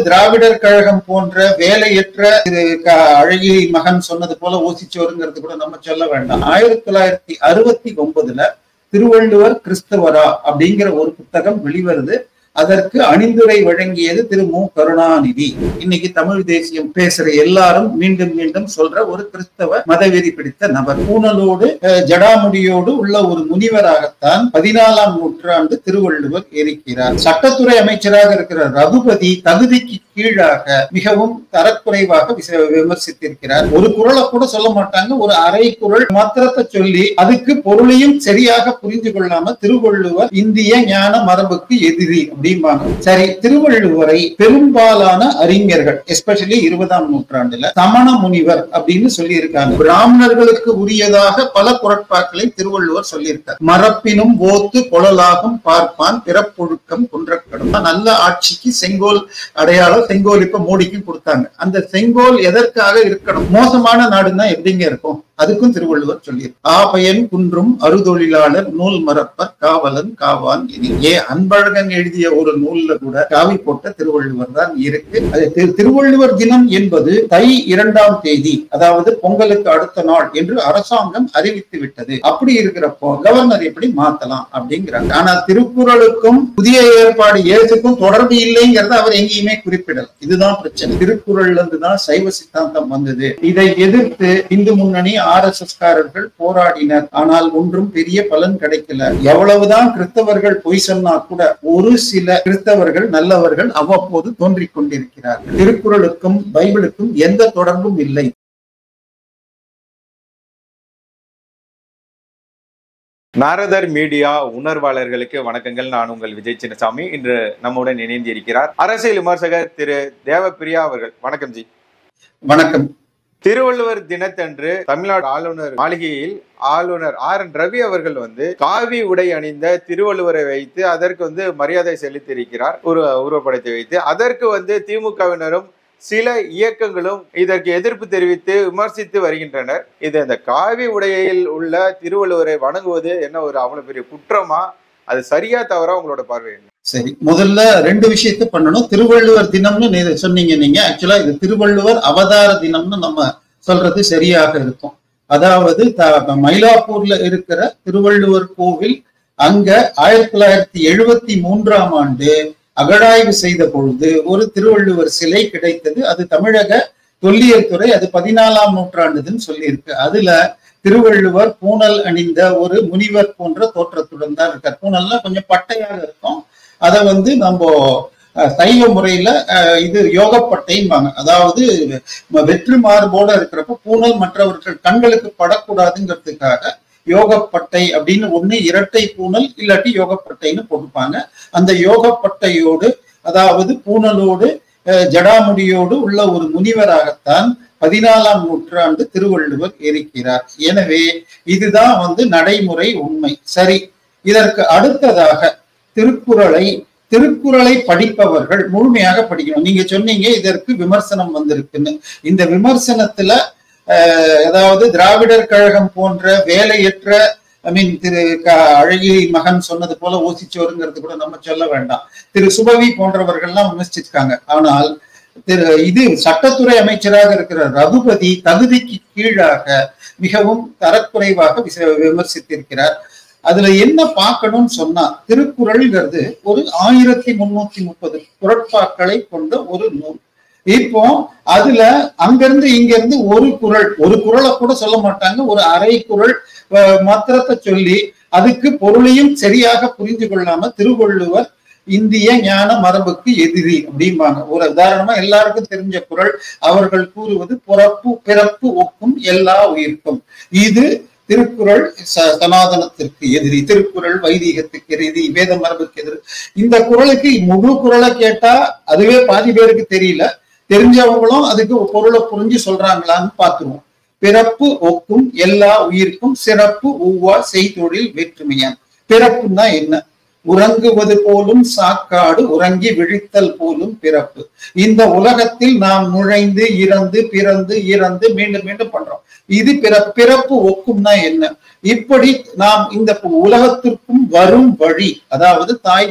திராவிடர் கழகம் போன்ற வேலையற்ற திரு அழகிரி மகன் சொன்னது போல ஓசிச்சோருங்கிறது கூட நம்ம சொல்ல வேண்டாம். 1969 திருவள்ளுவர் கிறிஸ்தவரா அப்படிங்கிற ஒரு புத்தகம் வெளிவருது. அதற்கு அணிந்துரை வழங்கியது திரு மு. கருணாநிதி. இன்னைக்கு தமிழ் தேசியம் பேசுற எல்லாரும் மீண்டும் மீண்டும் சொல்ற ஒரு கிறிஸ்தவ மதவெறி பிடித்த நபர். பூணலோடு ஜடாமுடியோடு உள்ள ஒரு முனிவராகத்தான் 14ஆம் நூற்றாண்டு திருவள்ளுவர் இருக்கிறார். சட்டத்துறை அமைச்சராக இருக்கிற ரகுபதி தகுதிக்கு கீழாக மிகவும் தரக்குறைவாக விமர்சித்திருக்கிறார். ஒரு குறளை கூட சொல்ல மாட்டாங்க, ஒரு அரை குறள் மாத்திரத்தை சொல்லி அதுக்கு பொருளையும் சரியாக புரிந்து கொள்ளாம திருவள்ளுவர் இந்திய ஞான மரபுக்கு எதிரி அப்படிம்பாங்க. சரி, திருவள்ளுவரை பெரும்பாலான அறிஞர்கள் எஸ்பெஷலி 20ஆம் நூற்றாண்டுல சமண முனிவர் அப்படின்னு சொல்லி இருக்காங்க. பிராமணர்களுக்கு உரியதாக பல குறட்பாக்களை திருவள்ளுவர் சொல்லியிருக்கார். மரப்பினும் ஓத்து கொழலாகும் பார்ப்பான் பிறப்பொழுக்கம் குன்றக்கடும். நல்ல ஆட்சிக்கு செங்கோல் அடையாளம். செங்கோல் இப்ப மோடிக்கும் கொடுத்தாங்க. அந்த செங்கோல் எதற்காக இருக்கணும்? மோசமான நாடுன்னா எப்படிங்க இருக்கும்? அதுக்கும் திருவள்ளுவர் சொல்லியிருக்கார். ஆபயன் குன்றும் அறுதொழிலாளர் நூல் மரப்பர் காவலன் காவான். அன்பழகன் எழுதிய ஒரு நூல்ல கூட காவி போட்ட திருவள்ளுவர் தான் இருக்கு. திருவள்ளுவர் தினம் என்பது தை 2ஆம் தேதி, அதாவது பொங்கலுக்கு அடுத்த நாள் என்று அரசாங்கம் அறிவித்து விட்டது. அப்படி இருக்கிறப்போ கவர்னர் எப்படி மாத்தலாம் அப்படிங்கிறாங்க. ஆனா திருக்குறளுக்கும் புதிய ஏற்பாடு ஏசுக்கும் தொடர்பு இல்லைங்கிறத அவர் எங்கேயுமே குறிப்பிடல. இதுதான் பிரச்சனை. திருக்குறள்ல இருந்துதான் சைவ சித்தாந்தம் வந்தது. இதை எதிர்த்து இந்து முன்னணி RSS காரர்கள் போராடினர். ஆனால் ஒன்றும் பெரிய பலன் கிடைக்கல. எவ்வளவுதான் கிறிஸ்தவர்கள் பொய் சொன்னா கூட ஒரு சில கிறிஸ்தவர்கள் நல்லவர்கள் அவ்வப்போது தோன்றிக் கொண்டிருக்கிறார்கள். திருக்குறளுக்கும் பைபிளுக்கும் எந்த தொடர்பும் இல்லை. நாரதர் மீடியா உணர்வாளர்களுக்கு வணக்கங்கள். நான் உங்கள் விஜய் சின்னசாமி. இன்று நம்முடன் இணைந்து இருக்கிறார் அரசியல் விமர்சகர் திரு தேவப்பிரியா அவர்கள். வணக்கம் ஜி. வணக்கம். திருவள்ளுவர் தினத்தன்று தமிழ்நாடு ஆளுநர் மாளிகையில் ஆளுநர் RN ரவி அவர்கள் காவி உடை அணிந்த திருவள்ளுவரை வைத்து அதற்கு மரியாதை செலுத்தியிருக்கிறார். ஒரு உருவப்படத்தை வைத்து அதற்கு திமுகவினரும் சில இயக்கங்களும் இதற்கு எதிர்ப்பு தெரிவித்து விமர்சித்து வருகின்றனர். இது இந்த காவி உடையில் உள்ள திருவள்ளுவரை வணங்குவது என்ன ஒரு அவ்வளவு பெரிய குற்றமா? அது சரியா தவறா உங்களோட பார்வை? சரி, முதல்ல 2 விஷயத்த பண்ணணும். திருவள்ளுவர் தினம்னு சொன்னீங்க நீங்க. ஆக்சுவலா இது திருவள்ளுவர் அவதார தினம்னு நம்ம சொல்றது சரியாக இருக்கும். அதாவது மயிலாப்பூர்ல இருக்கிற திருவள்ளுவர் கோவில் அங்க 1973ஆம் ஆண்டு அகழாய்வு செய்த பொழுது ஒரு திருவள்ளுவர் சிலை கிடைத்தது. அது தமிழக தொல்லியல் துறை அது 14ஆம் நூற்றாண்டுன்னு சொல்லியிருக்கு. அதுல திருவள்ளுவர் பூணல் அணிந்த ஒரு முனிவர் போன்ற தோற்றத்துடன் தான் இருக்கார். பூணல்னா கொஞ்சம் பட்டையாக இருக்கும். அதை நம்ம சைவ முறையில இது யோகப்பட்டைம்பாங்க. அதாவது வெற்று மார்போட இருக்கிறப்ப பூணல் மற்றவர்கள் கண்களுக்கு படக்கூடாதுங்கிறதுக்காக யோகப்பட்டை அப்படின்னு ஒண்ணு இரட்டை பூணல் இல்லாட்டி யோகப்பட்டைன்னு போட்டுப்பாங்க. அந்த யோகப்பட்டையோடு அதாவது பூணலோடு ஜடாமுடியோடு உள்ள ஒரு முனிவராகத்தான் 14ஆம் நூற்றாண்டு திருவள்ளுவர் இருக்கிறார். எனவே இதுதான் நடைமுறை உண்மை. சரி, இதற்கு அடுத்ததாக திருக்குறளை படிப்பவர்கள் முழுமையாக படிக்கணும். நீங்க சொன்னீங்க இதற்கு விமர்சனம் வந்திருக்குன்னு. இந்த விமர்சனத்துல அதாவது திராவிடர் கழகம் போன்ற வேலையற்ற திரு அழகிரி மகன் சொன்னது போல ஓசிச்சோருங்கிறது கூட நம்ம சொல்ல வேண்டாம். திரு சுபவி போன்றவர்கள்லாம் விமர்சிச்சிருக்காங்க. ஆனால் இது சட்டத்துறை அமைச்சராக இருக்கிற ரகுபதி தகுதிக்கு கீழாக மிகவும் தரக்குறைவாக விமர்சித்திருக்கிறார். அதுல என்ன பார்க்கணும்னு சொன்னா, திருக்குறள்ங்கிறது ஒரு 1330 குறட்பாக்களை கொண்ட ஒரு நூல். இப்போ அதுல அங்கிருந்து இங்கிருந்து ஒரு குறளை கூட சொல்ல மாட்டாங்க, ஒரு அரை குறள் மாத்திரத்தை சொல்லி அதுக்கு பொருளையும் சரியாக புரிந்து கொள்ளாம திருவள்ளுவர் இந்திய ஞான மரபுக்கு எதிரி அப்படிம்பாங்க. ஒரு உதாரணமா எல்லாருக்கும் தெரிஞ்ச குறள் அவர்கள் கூறுவது பிறப்பு ஒக்கும் எல்லா உயிர்க்கும். இது திருக்குறள் சனாதனத்திற்கு எதிரி, திருக்குறள் வைதீகத்துக்கு எதிரி, வேத மரபுக்கு எதிரி. இந்த குறளுக்கு முழு குறளை கேட்டா அதுவே பாதி பேருக்கு தெரியல. தெரிஞ்சவங்களும் அதுக்கு பொருளை புரிஞ்சு சொல்றாங்களான்னு பார்த்துருவோம். பிறப்பு ஒக்கும் எல்லா உயிர்க்கும் சிறப்பு ஒவ்வா செய்தொழில் வேற்றுமையான். பிறப்புன்னா என்ன? உறங்குவது போலும் சாக்காடு, உறங்கி விழித்தல் போலும் பிறப்பு. இந்த உலகத்தில் நாம் நுழைந்து இறந்து பிறந்து இறந்து மீண்டும் மீண்டும் பண்றோம். இது பிறப்பு ஒக்கும்னா என்ன? இப்படி நாம் இந்த உலகத்திற்கும் வரும் வழி, அதாவது தாய்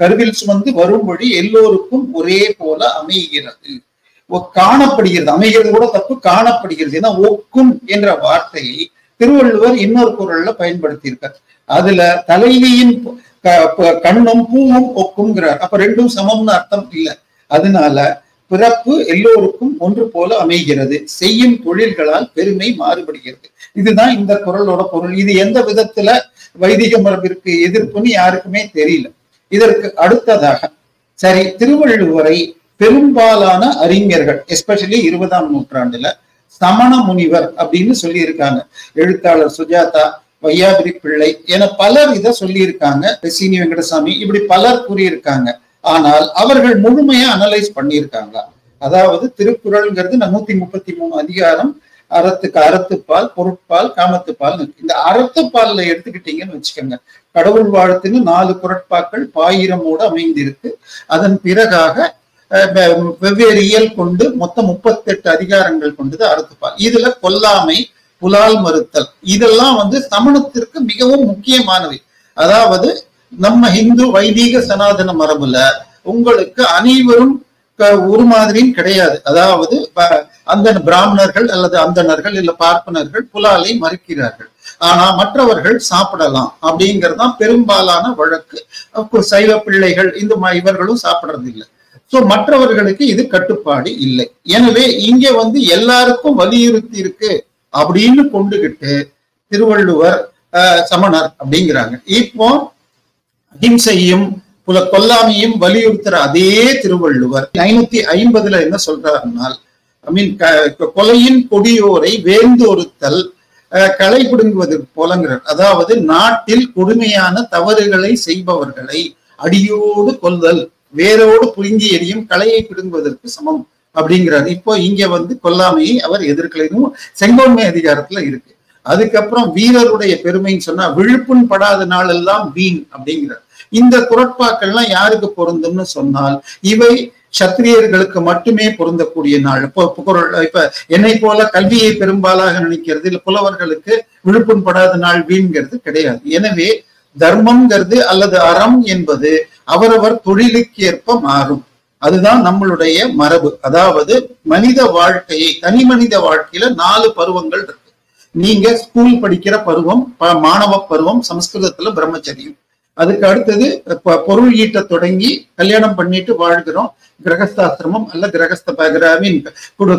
கருவில் சுமந்து வரும் வழி எல்லோருக்கும் ஒரே போல அமைகிறது, காணப்படுகிறது. அமைகிறது கூட தப்பு, காணப்படுகிறது. ஏன்னா ஒக்கும் என்ற வார்த்தையை திருவள்ளுவர் இன்னொரு குறள்ல பயன்படுத்தியிருக்கார். அதுல தலைவியின் கண்ணும் பூவும் ஒக்குங்கிறார். அப்ப ரெண்டும் சமம்னு அர்த்தம் இல்லை. அதனால பிறப்பு எல்லோருக்கும் ஒன்று போல அமைகிறது, செய்யும் தொழில்களால் பெருமை மாறுபடுகிறது. இதுதான் இந்த குறளோட பொருள். இது எந்த விதத்துல வைதிக மரபிற்கு எதிர்ப்புன்னு யாருக்குமே தெரியல. இதற்கு அடுத்ததாக சரி, திருவள்ளுவரை பெரும்பாலான அறிஞர்கள் எஸ்பெஷலி 20ஆம் நூற்றாண்டுல சமண முனிவர் அப்படின்னு சொல்லி இருக்காங்க. எழுத்தாளர் சுஜாதா, வையாபுரி பிள்ளை என பலர் இதை சொல்லி இருக்காங்க. சீனி வெங்கடசாமி, இப்படி பலர் கூறியிருக்காங்க. ஆனால் அவர்கள் முழுமையா அனலைஸ் பண்ணியிருக்காங்க. அதாவது திருக்குறள்ங்கிறது 133 அதிகாரம், அறத்துப்பால், பொருட்பால், காமத்துப்பால். இந்த அறத்துப்பால்ல எடுத்துக்கிட்டீங்கன்னு வச்சுக்கோங்க, கடவுள் வாழ்த்துன்னு 4 குறட்பாக்கள் 1000 அமைந்திருக்கு. அதன் பிறகாக வெவ்வேறு இயல் கொண்டு மொத்தம் 38 அதிகாரங்கள் கொண்டது அறத்துப்பால். இதுல கொல்லாமை, புலால் மறுத்தல், இதெல்லாம் சமணத்திற்கு மிகவும் முக்கியமானவை. அதாவது நம்ம இந்து வைதீக சனாதன மரபுல உங்களுக்கு அனைவரும் ஒரு மாதிரியும் கிடையாது. அதாவது அந்த பிராமணர்கள் அல்லது அந்தணர்கள் இல்ல பார்ப்பனர்கள் புலாலை மறுக்கிறார்கள், ஆனா மற்றவர்கள் சாப்பிடலாம் அப்படிங்கறதுதான் பெரும்பாலான வழக்கு. சைவ பிள்ளைகள் இவர்களும் சாப்பிடுறது இல்லை. சோ மற்றவர்களுக்கு இது கட்டுப்பாடு இல்லை. எனவே இங்க எல்லாருக்கும் வலியுறுத்தி இருக்கு அப்படின்னு கொண்டுகிட்டு திருவள்ளுவர் சமணர் அப்படிங்கிறாங்க. இப்போ அஹிம்சையும் கொல்லாமையும் வலியுறுத்துற அதே திருவள்ளுவர் 550 என்ன சொல்றாருனால், கொலையின் கொடியோரை வேந்தொருத்தல் களை பிடுங்குவதற்கு போலங்கிறார். அதாவது நாட்டில் கொடுமையான தவறுகளை செய்பவர்களை அடியோடு கொல்தல், வேரோடு புடுங்கி எரியும் களையை பிடுங்குவதற்கு சமம் அப்படிங்கிறார். இப்போ இங்க கொல்லாமையை அவர் எதிர்க்கலையும் செங்கோன்மை அதிகாரத்துல இருக்கு. அதுக்கப்புறம் வீரருடைய பெருமைன்னு சொன்னா விழுப்புண் படாத நாள் எல்லாம் வீண் அப்படிங்கிறார். இந்த குறட்பாக்கள்லாம் யாருக்கு பொருந்தும்னு சொன்னால் இவை சத்திரியர்களுக்கு மட்டுமே பொருந்தக்கூடிய நாள். இப்ப என்னை போல கல்வியை பெரும்பாலாக நினைக்கிறது இல்ல புலவர்களுக்கு விழுப்புண் படாத நாள் வீண்கிறது கிடையாது. எனவே தர்மம்ங்கிறது அல்லது அறம் என்பது அவரவர் தொழிலுக்கு ஏற்ப மாறும். அதுதான் நம்மளுடைய மரபு. அதாவது மனித வாழ்க்கையை, தனி மனித வாழ்க்கையில 4 பருவங்கள் இருக்கு. நீங்க ஸ்கூல் படிக்கிற பருவம், மாணவ பருவம், சமஸ்கிருதத்துல பிரம்மச்சரியம். அதுக்கு அடுத்தது பொருள் ஈட்ட தொடங்கி கல்யாணம் பண்ணிட்டு வாழ்கிறோம், கிரகஸ்தாசிரமம் அல்ல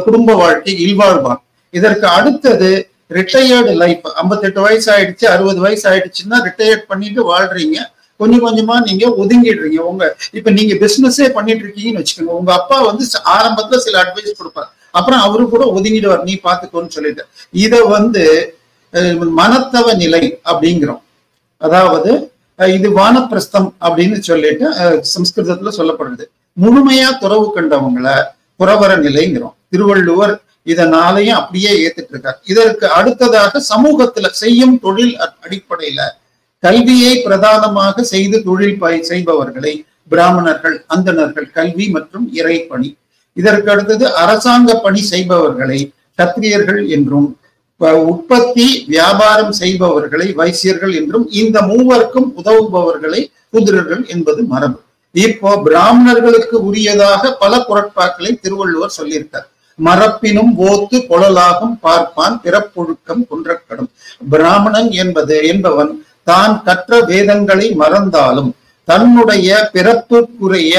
குடும்ப வாழ்க்கை, இல்வாழ்வான். இதற்கு அடுத்தது ரிட்டையர்டு லைஃப். 58 வயசு ஆயிடுச்சு, 60 வயசு ஆயிடுச்சுன்னா ரிட்டையர்ட் பண்ணிட்டு வாழ்றீங்க. கொஞ்சம் கொஞ்சமா நீங்க ஒதுங்கிடுறீங்க. இப்ப நீங்க பிசினஸே பண்ணிட்டு இருக்கீங்கன்னு வச்சுக்கோங்க. உங்க அப்பா ஆரம்பத்துல சில அட்வைஸ் கொடுப்பார், அப்புறம் அவரு கூட ஒதுங்கிடுவார், நீ பாத்துக்கோன்னு சொல்லிட்டு. இத மனத்தவ நிலை அப்படிங்கிறோம். அதாவது இது வானப்பிரஸ்தம் அப்படின்னு சொல்லிட்டு சம்ஸ்கிருதத்துல சொல்லப்படுது. முழுமையா துறவு கண்டவங்களை புறவர நிலைங்கிறோம். திருவள்ளுவர் இதனாலையும் அப்படியே ஏத்துட்டு இருக்கார். இதற்கு அடுத்ததாக சமூகத்துல செய்யும் தொழில் அடிப்படையில கல்வியை பிரதானமாக செய்து தொழில் செய்பவர்களை பிராமணர்கள், அந்தணர்கள், கல்வி மற்றும் இறைப்பணி. இதற்கு அடுத்தது அரசாங்க பணி செய்பவர்களை சத்திரியர்கள் என்றும், உற்பத்தி வியாபாரம் செய்பவர்களை வைசியர்கள் என்றும், இந்த மூவருக்கும் உதவுபவர்களை சூத்திரர்கள் என்பது மரபு. இப்போ பிராமணர்களுக்கு உரியதாக பல குறட்பாக்களை திருவள்ளுவர் சொல்லியிருக்கார். மரப்பினும் ஓத்து கொழலாகும் பார்ப்பான் பிறப்பொழுக்கம் குன்றக்கடும். பிராமணன் என்பவன் தான் கற்ற வேதங்களை மறந்தாலும் தன்னுடைய பிறப்புக்குரிய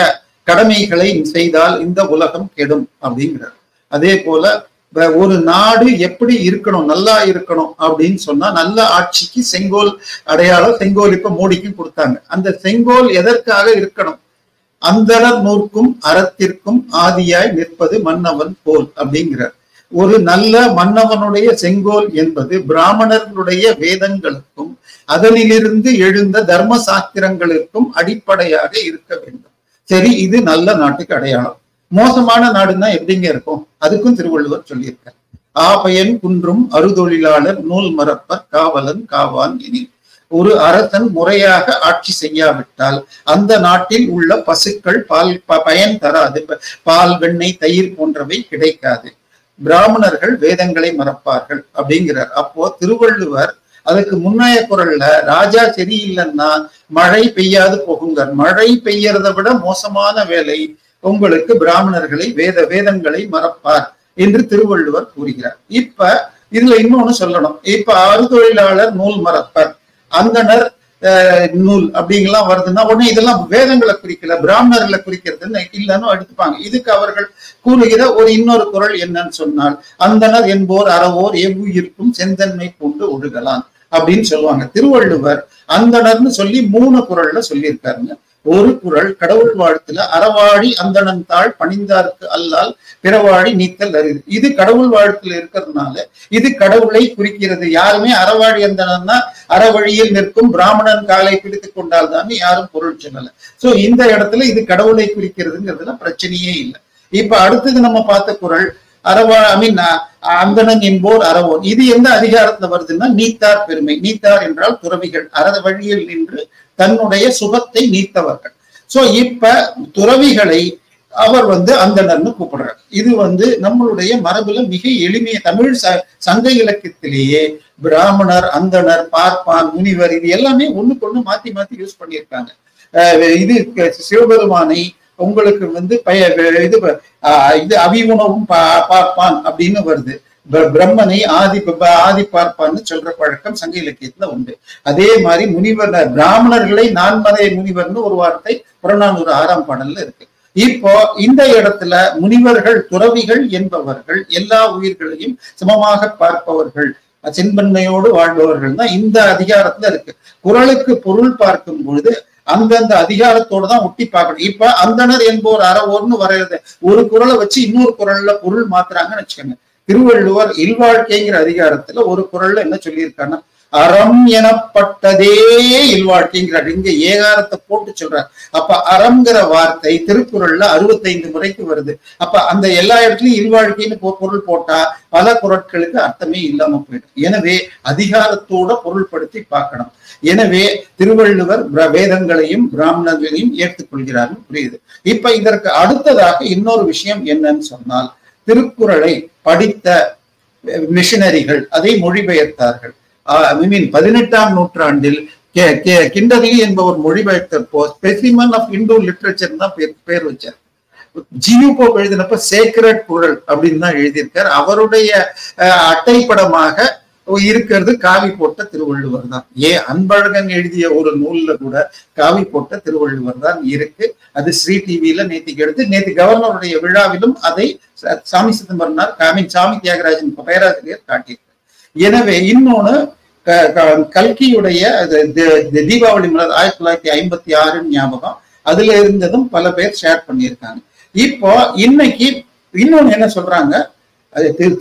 கடமைகளை செய்தால் இந்த உலகம் கெடும் அப்படிங்கிறார். அதே போல ஒரு நாடு எப்படி இருக்கணும், நல்லா இருக்கணும் அப்படின்னு சொன்னா நல்ல ஆட்சிக்கு செங்கோல் அடையாளம். செங்கோல் இப்ப மோடிக்கு கொடுத்தாங்க. அந்த செங்கோல் எதற்காக இருக்கணும்? அந்தரர் நூற்கும் அறத்திற்கும் ஆதியாய் நிற்பது மன்னவன் போல் அப்படிங்கிறார். ஒரு நல்ல மன்னவனுடைய செங்கோல் என்பது பிராமணர்களுடைய வேதங்களுக்கும் அதனிலிருந்து எழுந்த தர்ம சாஸ்திரங்களுக்கும் அடிப்படையாக இருக்க வேண்டும். சரி, இது நல்ல நாட்டுக்கு அடையாளம். மோசமான நாடுன்னா எப்படிங்க இருக்கும்? அதுக்கும் திருவள்ளுவர் சொல்லியிருக்கார். ஆபயன் குன்றும் அறுதொழிலாளர் நூல் மறப்பர் காவலன் காவான் எனில். ஒரு அரசன் முறையாக ஆட்சி செய்யாவிட்டால் அந்த நாட்டில் உள்ள பசுக்கள் பால் பயன் தராது, பால் வெண்ணெய் தயிர் போன்றவை கிடைக்காது, பிராமணர்கள் வேதங்களை மறப்பார்கள் அப்படிங்கிறார். அப்போ திருவள்ளுவர் அதுக்கு முன்னைய குரல்ல ராஜா சரியில்லைன்னா மழை பெய்யாது போகுங்க, மழை பெய்யறதை விட மோசமான வேலை உங்களுக்கு பிராமணர்களை வேதங்களை மறப்பார் என்று திருவள்ளுவர் கூறுகிறார். இப்ப இதுல இன்னொன்னு சொல்லணும். இப்ப அறுதொழிலாளர் நூல் மறப்பர், அந்தனர் நூல் அப்படிங்கலாம் வருதுன்னா உடனே இதெல்லாம் வேதங்களை குறிக்கல, பிராமணர்களை குறிக்கிறதுன்னு இல்லைன்னு எடுத்துப்பாங்க. இதுக்கு அவர்கள் கூறுகிற ஒரு இன்னொரு குரல் என்னன்னு சொன்னால், அந்தனர் என்போர் அறவோர் எவ்வுயிர்க்கும் செந்தன்மை கொண்டு ஒழுகலாம் அப்படின்னு சொல்லுவாங்க. திருவள்ளுவர் அந்தணர்னு சொல்லி 3 குரல்ல சொல்லியிருக்காருங்க. ஒரு குரல் கடவுள் வாழ்த்துல அறவாழி அந்தணன் தாள் பணிந்தார்க்கு அல்லால் பிறவாழி நீத்தல் அரிது. இது கடவுள் வாழ்த்துல இருக்கிறதுனால இது கடவுளை குறிக்கிறது. யாருமே அறவாழி அந்தணன்னா அறவழியில் நிற்கும் பிராமணன் காலை பிடித்து கொண்டால் தான் யாரும் பொருள் சொல்லல. சோ இந்த இடத்துல இது கடவுளை குறிக்கிறதுங்கிறதுல பிரச்சனையே இல்லை. இப்ப அடுத்தது நம்ம பார்த்த குரல் அந்தணன் என்போர் அறவோர். இது எந்த அதிகாரத்துல வருதுன்னா நீத்தார் பெருமை. நீத்தார் என்றால் துறவிகள், அற வழியில் நின்று தன்னுடைய சுகத்தை நீத்தவர்கள். சோ இப்ப துறவிகளை அவர் அந்தணர்னு கூப்பிடுறார். இது நம்மளுடைய மரபுல மிக எளிமைய தமிழ் சங்க இலக்கியத்திலேயே பிராமணர், அந்தணர், பார்ப்பான், முனிவர் இது எல்லாமே ஒண்ணுக்கு ஒண்ணு மாத்தி மாத்தி யூஸ் பண்ணியிருக்காங்க. இது சிவபெருமானை உங்களுக்கு இது அவி உணவும் பார்ப்பான் அப்படின்னு வருது. பிரம்மனை ஆதி பார்ப்பான்னு சொல்ற பழக்கம் சங்க இலக்கியத்துல உண்டு. அதே மாதிரி முனிவர் பிராமணர்களை நான்மறை முனிவர்னு ஒரு வார்த்தை புறநானூறு 6ஆம் பாடல்ல இருக்கு. இப்போ இந்த இடத்துல முனிவர்கள், துறவிகள் என்பவர்கள் எல்லா உயிர்களையும் சமமாக பார்ப்பவர்கள், செம்பன்மையோடு வாழ்பவர்கள் தான் இந்த அதிகாரத்துல இருக்கு. குறளுக்கு பொருள் பார்க்கும் பொழுது அந்தந்த அதிகாரத்தோட தான் ஒட்டி பார்க்கணும். இப்ப அந்தணர் என்போர் அறவோர்னு வரையறது ஒரு குறளை வச்சு இன்னொரு குறள்ல பொருள் மாத்துறாங்கன்னு வச்சுக்கோங்க. திருவள்ளுவர் இல்வாழ்க்கைங்கிற அதிகாரத்துல ஒரு குறள்ல என்ன சொல்லியிருக்காருன்னா, அறம் எனப்பட்டதே இல்வாழ்க்கைங்கிறார். இங்க ஏகாரத்தை போட்டு சொல்றார். அப்ப அறம்ங்கிற வார்த்தை திருக்குறள்ல 65 முறைக்கு வருது. அப்ப அந்த எல்லா இடத்துலயும் இல்வாழ்க்கைன்னு பொருள் போட்டா பல குறட்களுக்கு அர்த்தமே இல்லாம போயிடும். எனவே அதிகாரத்தோட பொருள்படுத்தி பார்க்கணும். எனவே திருவள்ளுவர் வேதங்களையும் பிராமணர்களையும் ஏற்றுக்கொள்கிறார் புரியுது. இப்ப இதற்கு அடுத்ததாக இன்னொரு விஷயம் என்னன்னு சொன்னால், திருக்குறளை படித்த மிஷனரிகள் அதை மொழிபெயர்த்தார்கள். 18ஆம் நூற்றாண்டில் கிண்டர்லி என்பவர் மொழிபெயர்த்தப்போ ஸ்பெசிமன் ஆஃப் இந்து லிட்ரேச்சர் தான் பேர் வச்சார். ஜியு போப் எழுதினப்ப சேக்ரெட் குறள் அப்படின்னு தான் எழுதியிருக்கார். அவருடைய அட்டைப்படமாக இருக்கிறது காவி போட்ட திருவள்ளுவர் தான். அன்பழகன் எழுதிய ஒரு நூல்ல கூட காவி போட்ட திருவள்ளுவர் தான் இருக்கு. அது ஸ்ரீ டிவியில நேத்திக்கு எடுத்து நேற்று கவர்னருடைய விழாவிலும் அதை சாமி சிதம்பரனார் சாமி தியாகராஜன் பேராசிரியர் காட்டியிருக்கார். எனவே இன்னொன்னு கல்கியுடைய தீபாவளி மலர் 1956 ஞாபகம், அதுல இருந்ததும் பல பேர் ஷேர் பண்ணியிருக்காங்க. இப்போ இன்னைக்கு இன்னொன்னு என்ன சொல்றாங்க,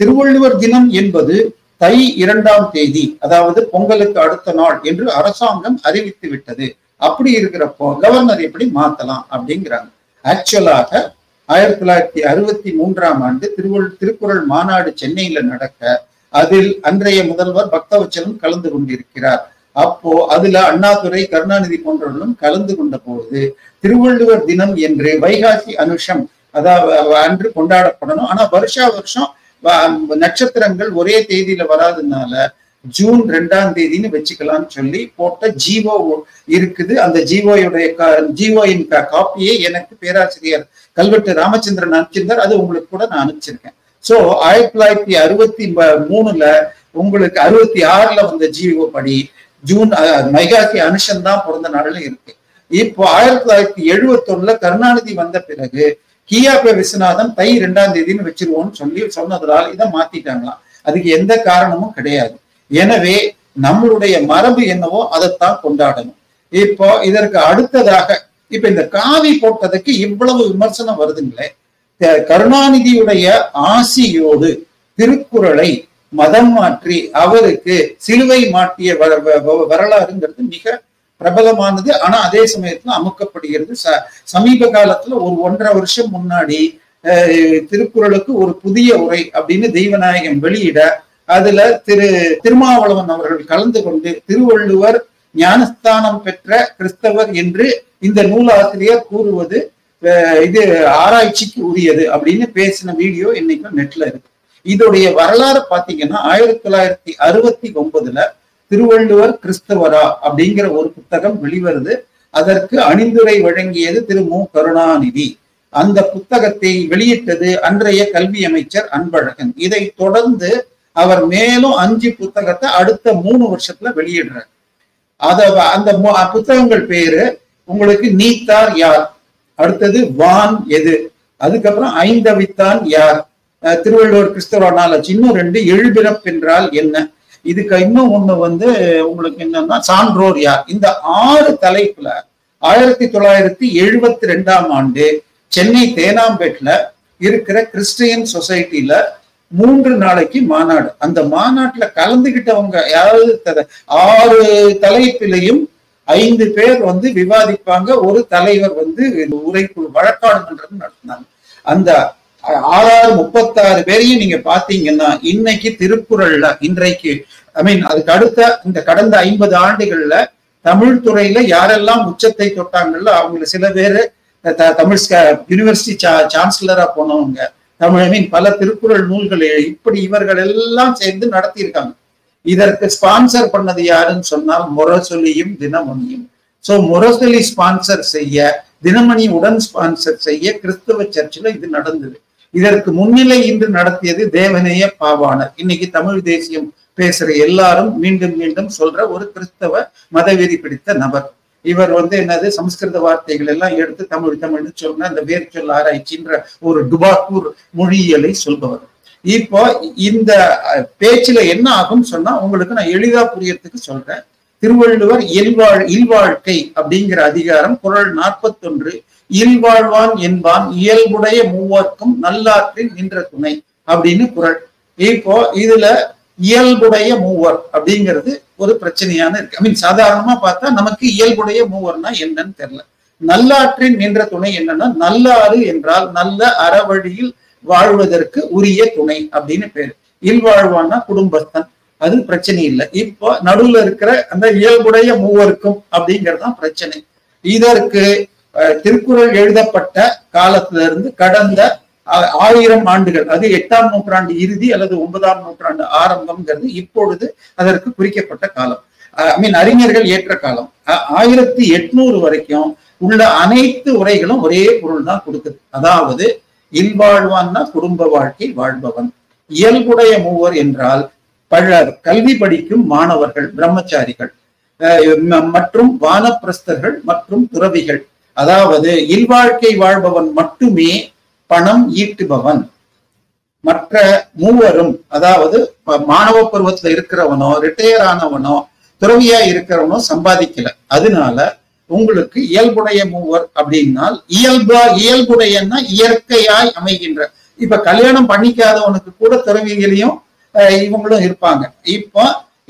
திருவள்ளுவர் தினம் என்பது தை 2ஆம் தேதி, அதாவது பொங்கலுக்கு அடுத்த நாள் என்று அரசாங்கம் அறிவித்து விட்டது. அப்படி இருக்கிறப்போ கவர்னர் எப்படி மாத்தலாம் அப்படிங்கிறாங்க. ஆக்சுவலாக 1963ஆம் ஆண்டு திருக்குறள் மாநாடு சென்னையில நடக்க அதில் அன்றைய முதல்வர் பக்தவச்சலம் கலந்து கொண்டிருக்கிறார். அப்போ அதுல அண்ணாதுரை, கருணாநிதி போன்றவர்களும் கலந்து கொண்ட போது திருவள்ளுவர் தினம் என்று வைகாசி அனுஷம் அதாவது அன்று கொண்டாடப்படணும். ஆனா வருஷம் நட்சத்திரங்கள் ஒரே தேதியில வராதனால ஜூன் 2ஆம் தேதின்னு வச்சுக்கலாம்னு சொல்லி போட்ட ஜீவோ இருக்குது. அந்த ஜீவோயின் காப்பியை எனக்கு பேராசிரியர் கல்வெட்டு ராமச்சந்திரன் அனுப்பிச்சிருந்தார். அது உங்களுக்கு கூட நான் அனுப்பிச்சிருக்கேன். சோ 1963ல உங்களுக்கு 66ல வந்த ஜீவோ படி ஜூன் வைகாசி அனுஷம் தான் பிறந்த நாள்ல இருக்கு. இப்போ 1971ல கருணாநிதி வந்த பிறகு கியாபே விஸ்வநாதன் தை 2ஆம் தேதின்னு வச்சிருவோம்னு சொன்னதால் இதை மாத்திட்டாங்களாம். அதுக்கு எந்த காரணமும் கிடையாது. எனவே நம்மளுடைய மரபு என்னவோ அதைத்தான் கொண்டாடணும். இப்போ இதற்கு அடுத்ததாக இப்ப இந்த காவி போட்டதுக்கு இவ்வளவு விமர்சனம் வருதுங்களே, கருணாநிதியுடைய ஆசியோடு திருக்குறளை மதம் மாற்றி அவருக்கு சிலுவை மாட்டிய வரலாறுங்கிறது மிக பிரபலமானது. ஆனா அதே சமயத்துல அமுக்கப்படுகிறது. சமீப காலத்துல ஒரு 1.5 வருஷம் முன்னாடி திருக்குறளுக்கு ஒரு புதிய உரை அப்படின்னு தெய்வநாயகம் வெளியிட அதுல திருமாவளவன் அவர்கள் கலந்து கொண்டு திருவள்ளுவர் ஞானஸ்தானம் பெற்ற கிறிஸ்தவர் என்று இந்த நூலாசிரியர் கூறுவது இது ஆராய்ச்சிக்கு உரியது அப்படின்னு பேசின வீடியோ இன்னைக்கும் நெட்ல இருக்கு. இதோடைய வரலாறு பாத்தீங்கன்னா 1969 திருவள்ளுவர் கிறிஸ்தவரா அப்படிங்கிற ஒரு புத்தகம் வெளிவருது. அதற்கு அணிந்துரை வழங்கியது திரு மு. கருணாநிதி. அந்த புத்தகத்தை வெளியிட்டது அன்றைய கல்வி அமைச்சர் அன்பழகன். இதை தொடர்ந்து அவர் மேலும் 5 புத்தகத்தை அடுத்த 3 வருஷத்துல வெளியிடுறார். அந்த புத்தகங்கள் பேரு உங்களுக்கு நீத்தார் யார், அடுத்தது வான் எது, அதுக்கப்புறம் ஐந்தவித்தான் யார், திருவள்ளுவர் கிறிஸ்தவனால இன்னும் 2 எழுபிறப்பென்றால் என்ன, இதுக்கு இன்னும் ஒண்ணு உங்களுக்கு என்னன்னா சான்றோர் யார். இந்த 6 தலைப்புல 1972ஆம் ஆண்டு சென்னை தேனாம்பேட்ல இருக்கிற கிறிஸ்டியன் சொசைட்டில 3 நாளைக்கு மாநாடு. அந்த மாநாட்டுல கலந்துகிட்டவங்க யாராவது 6 தலைப்பிலையும் 5 பேர் விவாதிப்பாங்க. ஒரு தலைவர் உரைக்குழு வழக்காடு மன்றம் நடத்தினாங்க. அந்த 36 பேரையும் நீங்க பாத்தீங்கன்னா இன்னைக்கு திருக்குறள்ல இன்றைக்கு அதுக்கு அடுத்த இந்த கடந்த 50 ஆண்டுகள்ல தமிழ் துறையில யாரெல்லாம் உச்சத்தை தொட்டாங்கல்ல அவங்கள சில பேரு தமிழ் யூனிவர்சிட்டி சான்சலரா போனவங்க, தமிழ் பல திருக்குறள் நூல்களை இப்படி இவர்கள் எல்லாம் சேர்ந்து நடத்தியிருக்காங்க. இதற்கு ஸ்பான்சர் பண்ணது யாருன்னு சொன்னால் முரசொலியும் தினமணியும். சோ முரசொலி ஸ்பான்சர் செய்ய, தினமணி உடன் ஸ்பான்சர் செய்ய கிறிஸ்தவ சர்ச்சில் இது நடந்தது. இதற்கு முன்னிலை இன்று நடத்தியது தேவநேய பாவாணர். இன்னைக்கு தமிழ் தேசியம் பேசுற எல்லாரும் மீண்டும் மீண்டும் சொல்ற ஒரு கிறிஸ்தவ மதவெறி பிடித்த நபர். இவர் என்னது சமஸ்கிருத வார்த்தைகள் எல்லாம் எடுத்து தமிழ்னு சொன்ன அந்த வேர் சொல் ஆராய்ச்சின்ற ஒரு டுபாக்கூர் மொழியியலை சொல்பவர். இப்போ இந்த பேச்சுல என்ன ஆகும் சொன்னா உங்களுக்கு நான் எளிதா புரியறதுக்கு சொல்றேன். திருவள்ளுவர் இல்வாழ்க்கை அப்படிங்கிற அதிகாரம் குறள் 41 இல்வாழ்வான் என்பான் இயல்புடைய மூவர்க்கும் நல்லாற்றில் நின்ற துணை அப்படின்னு குறள். இப்போ இதுல இயல்புடைய மூவர் அப்படிங்கிறது ஒரு பிரச்சனையான இருக்கு. சாதாரணமா பார்த்தா நமக்கு இயல்புடைய மூவர்னா என்னன்னு தெரியல. நல்லாற்றில் நின்ற துணை என்னன்னா, நல்லாறு என்றால் நல்ல அறவழியில் வாழ்வதற்கு உரிய துணை அப்படின்னு பேரு. இல்வாழ்வான்னா குடும்பஸ்தன், அது பிரச்சனை இல்லை. இப்போ நடுவுல இருக்கிற அந்த இயல்புடைய மூவருக்கும் அப்படிங்கறதுதான் பிரச்சனை. இதற்கு திருக்குறள் எழுதப்பட்ட காலத்துல இருந்து கடந்த 1000 ஆண்டுகள், அது 8ஆம் நூற்றாண்டு இறுதி அல்லது 9ஆம் நூற்றாண்டு ஆரம்பம்ங்கிறது இப்பொழுது அதற்கு குறிக்கப்பட்ட காலம். அறிஞர்கள் ஏற்ற காலம் 1800 வரைக்கும் உள்ள அனைத்து உரைகளும் ஒரே பொருள் தான் கொடுக்குது. அதாவது இல்வாழ்வான்னா குடும்ப வாழ்க்கை வாழ்பவன், இயல்புடைய மூவர் என்றால் கல்வி படிக்கும் மாணவர்கள், பிரம்மச்சாரிகள் மற்றும் வானப்பிரஸ்தர்கள் மற்றும் துறவிகள். அதாவது இல்வாழ்க்கை வாழ்பவன் மட்டுமே பணம் ஈட்டுபவன். மற்ற மூவரும், அதாவது மாணவ பருவத்துல இருக்கிறவனோ ரிட்டையர் ஆனவனோ துறவியா இருக்கிறவனோ சம்பாதிக்கல. அதனால உங்களுக்கு இயல்புடைய மூவர் அப்படின்னால் இயல்புடையன்னா இயற்கையாய் அமைகின்ற. இப்ப கல்யாணம் பண்ணிக்காதவனுக்கு கூட துறவிகளையும் இவங்களும் இருப்பாங்க. இப்போ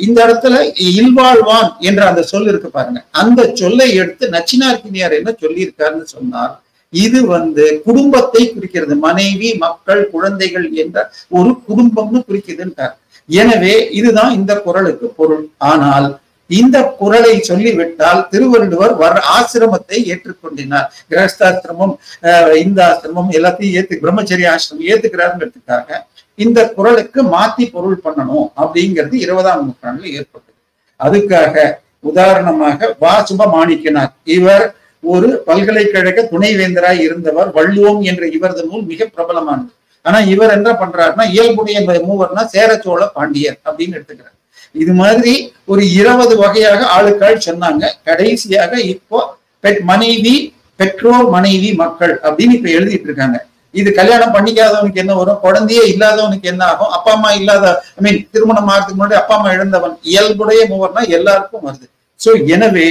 இந்த இடத்துல இல்வாழ்வான் என்ற அந்த சொல் இருக்கு பாருங்க, அந்த சொல்லை எடுத்து நச்சினார்க்கினியார் என்ன சொல்லியிருக்காருன்னு சொன்னார், இது குடும்பத்தை குறிக்கிறது. மனைவி, மக்கள், குழந்தைகள் என்ற ஒரு குடும்பம்னு குறிக்குதுன்றார். எனவே இதுதான் இந்த குறளுக்கு பொருள். ஆனால் இந்த குறளை சொல்லிவிட்டால் திருவள்ளுவர் ஆசிரமத்தை ஏற்றுக்கொண்டினார். கிரகஸ்தாசிரமம், இந்த ஆசிரமம் எல்லாத்தையும் பிரம்மச்சரிய ஆசிரமம் ஏத்துக்கிறாருங்கிறதுக்காக இந்த குறளுக்கு மாத்தி பொருள் பண்ணணும் அப்படிங்கிறது 20ஆம் நூற்றாண்டுல ஏற்பட்டது. அதுக்காக உதாரணமாக வா. சுபமாணிக்கனார், இவர் ஒரு பல்கலைக்கழக துணைவேந்தராய் இருந்தவர். வள்ளுவம் என்ற இவரது நூல் மிக பிரபலமானது. ஆனா இவர் என்ன பண்றாருன்னா இயல்புடைய மூவர்னா சேர சோழ பாண்டியர் அப்படின்னு எடுத்துக்கிறார். இது மாதிரி ஒரு 20 வகையாக ஆளுக்காள் சொன்னாங்க. கடைசியாக இப்போ மனைவி, பெற்றோர், மனைவி, மக்கள் அப்படின்னு இப்ப எழுதிட்டு இருக்காங்க. இது கல்யாணம் பண்ணிக்காதவனுக்கு என்ன வரும், குழந்தையே இல்லாதவனுக்கு என்ன ஆகும், அப்பா அம்மா இல்லாத திருமணம் ஆகிறதுக்கு முன்னாடி அப்பா அம்மா இழந்தவன், இயல்புடைய மூவர்னா எல்லாருக்கும் வருது. சோ எனவே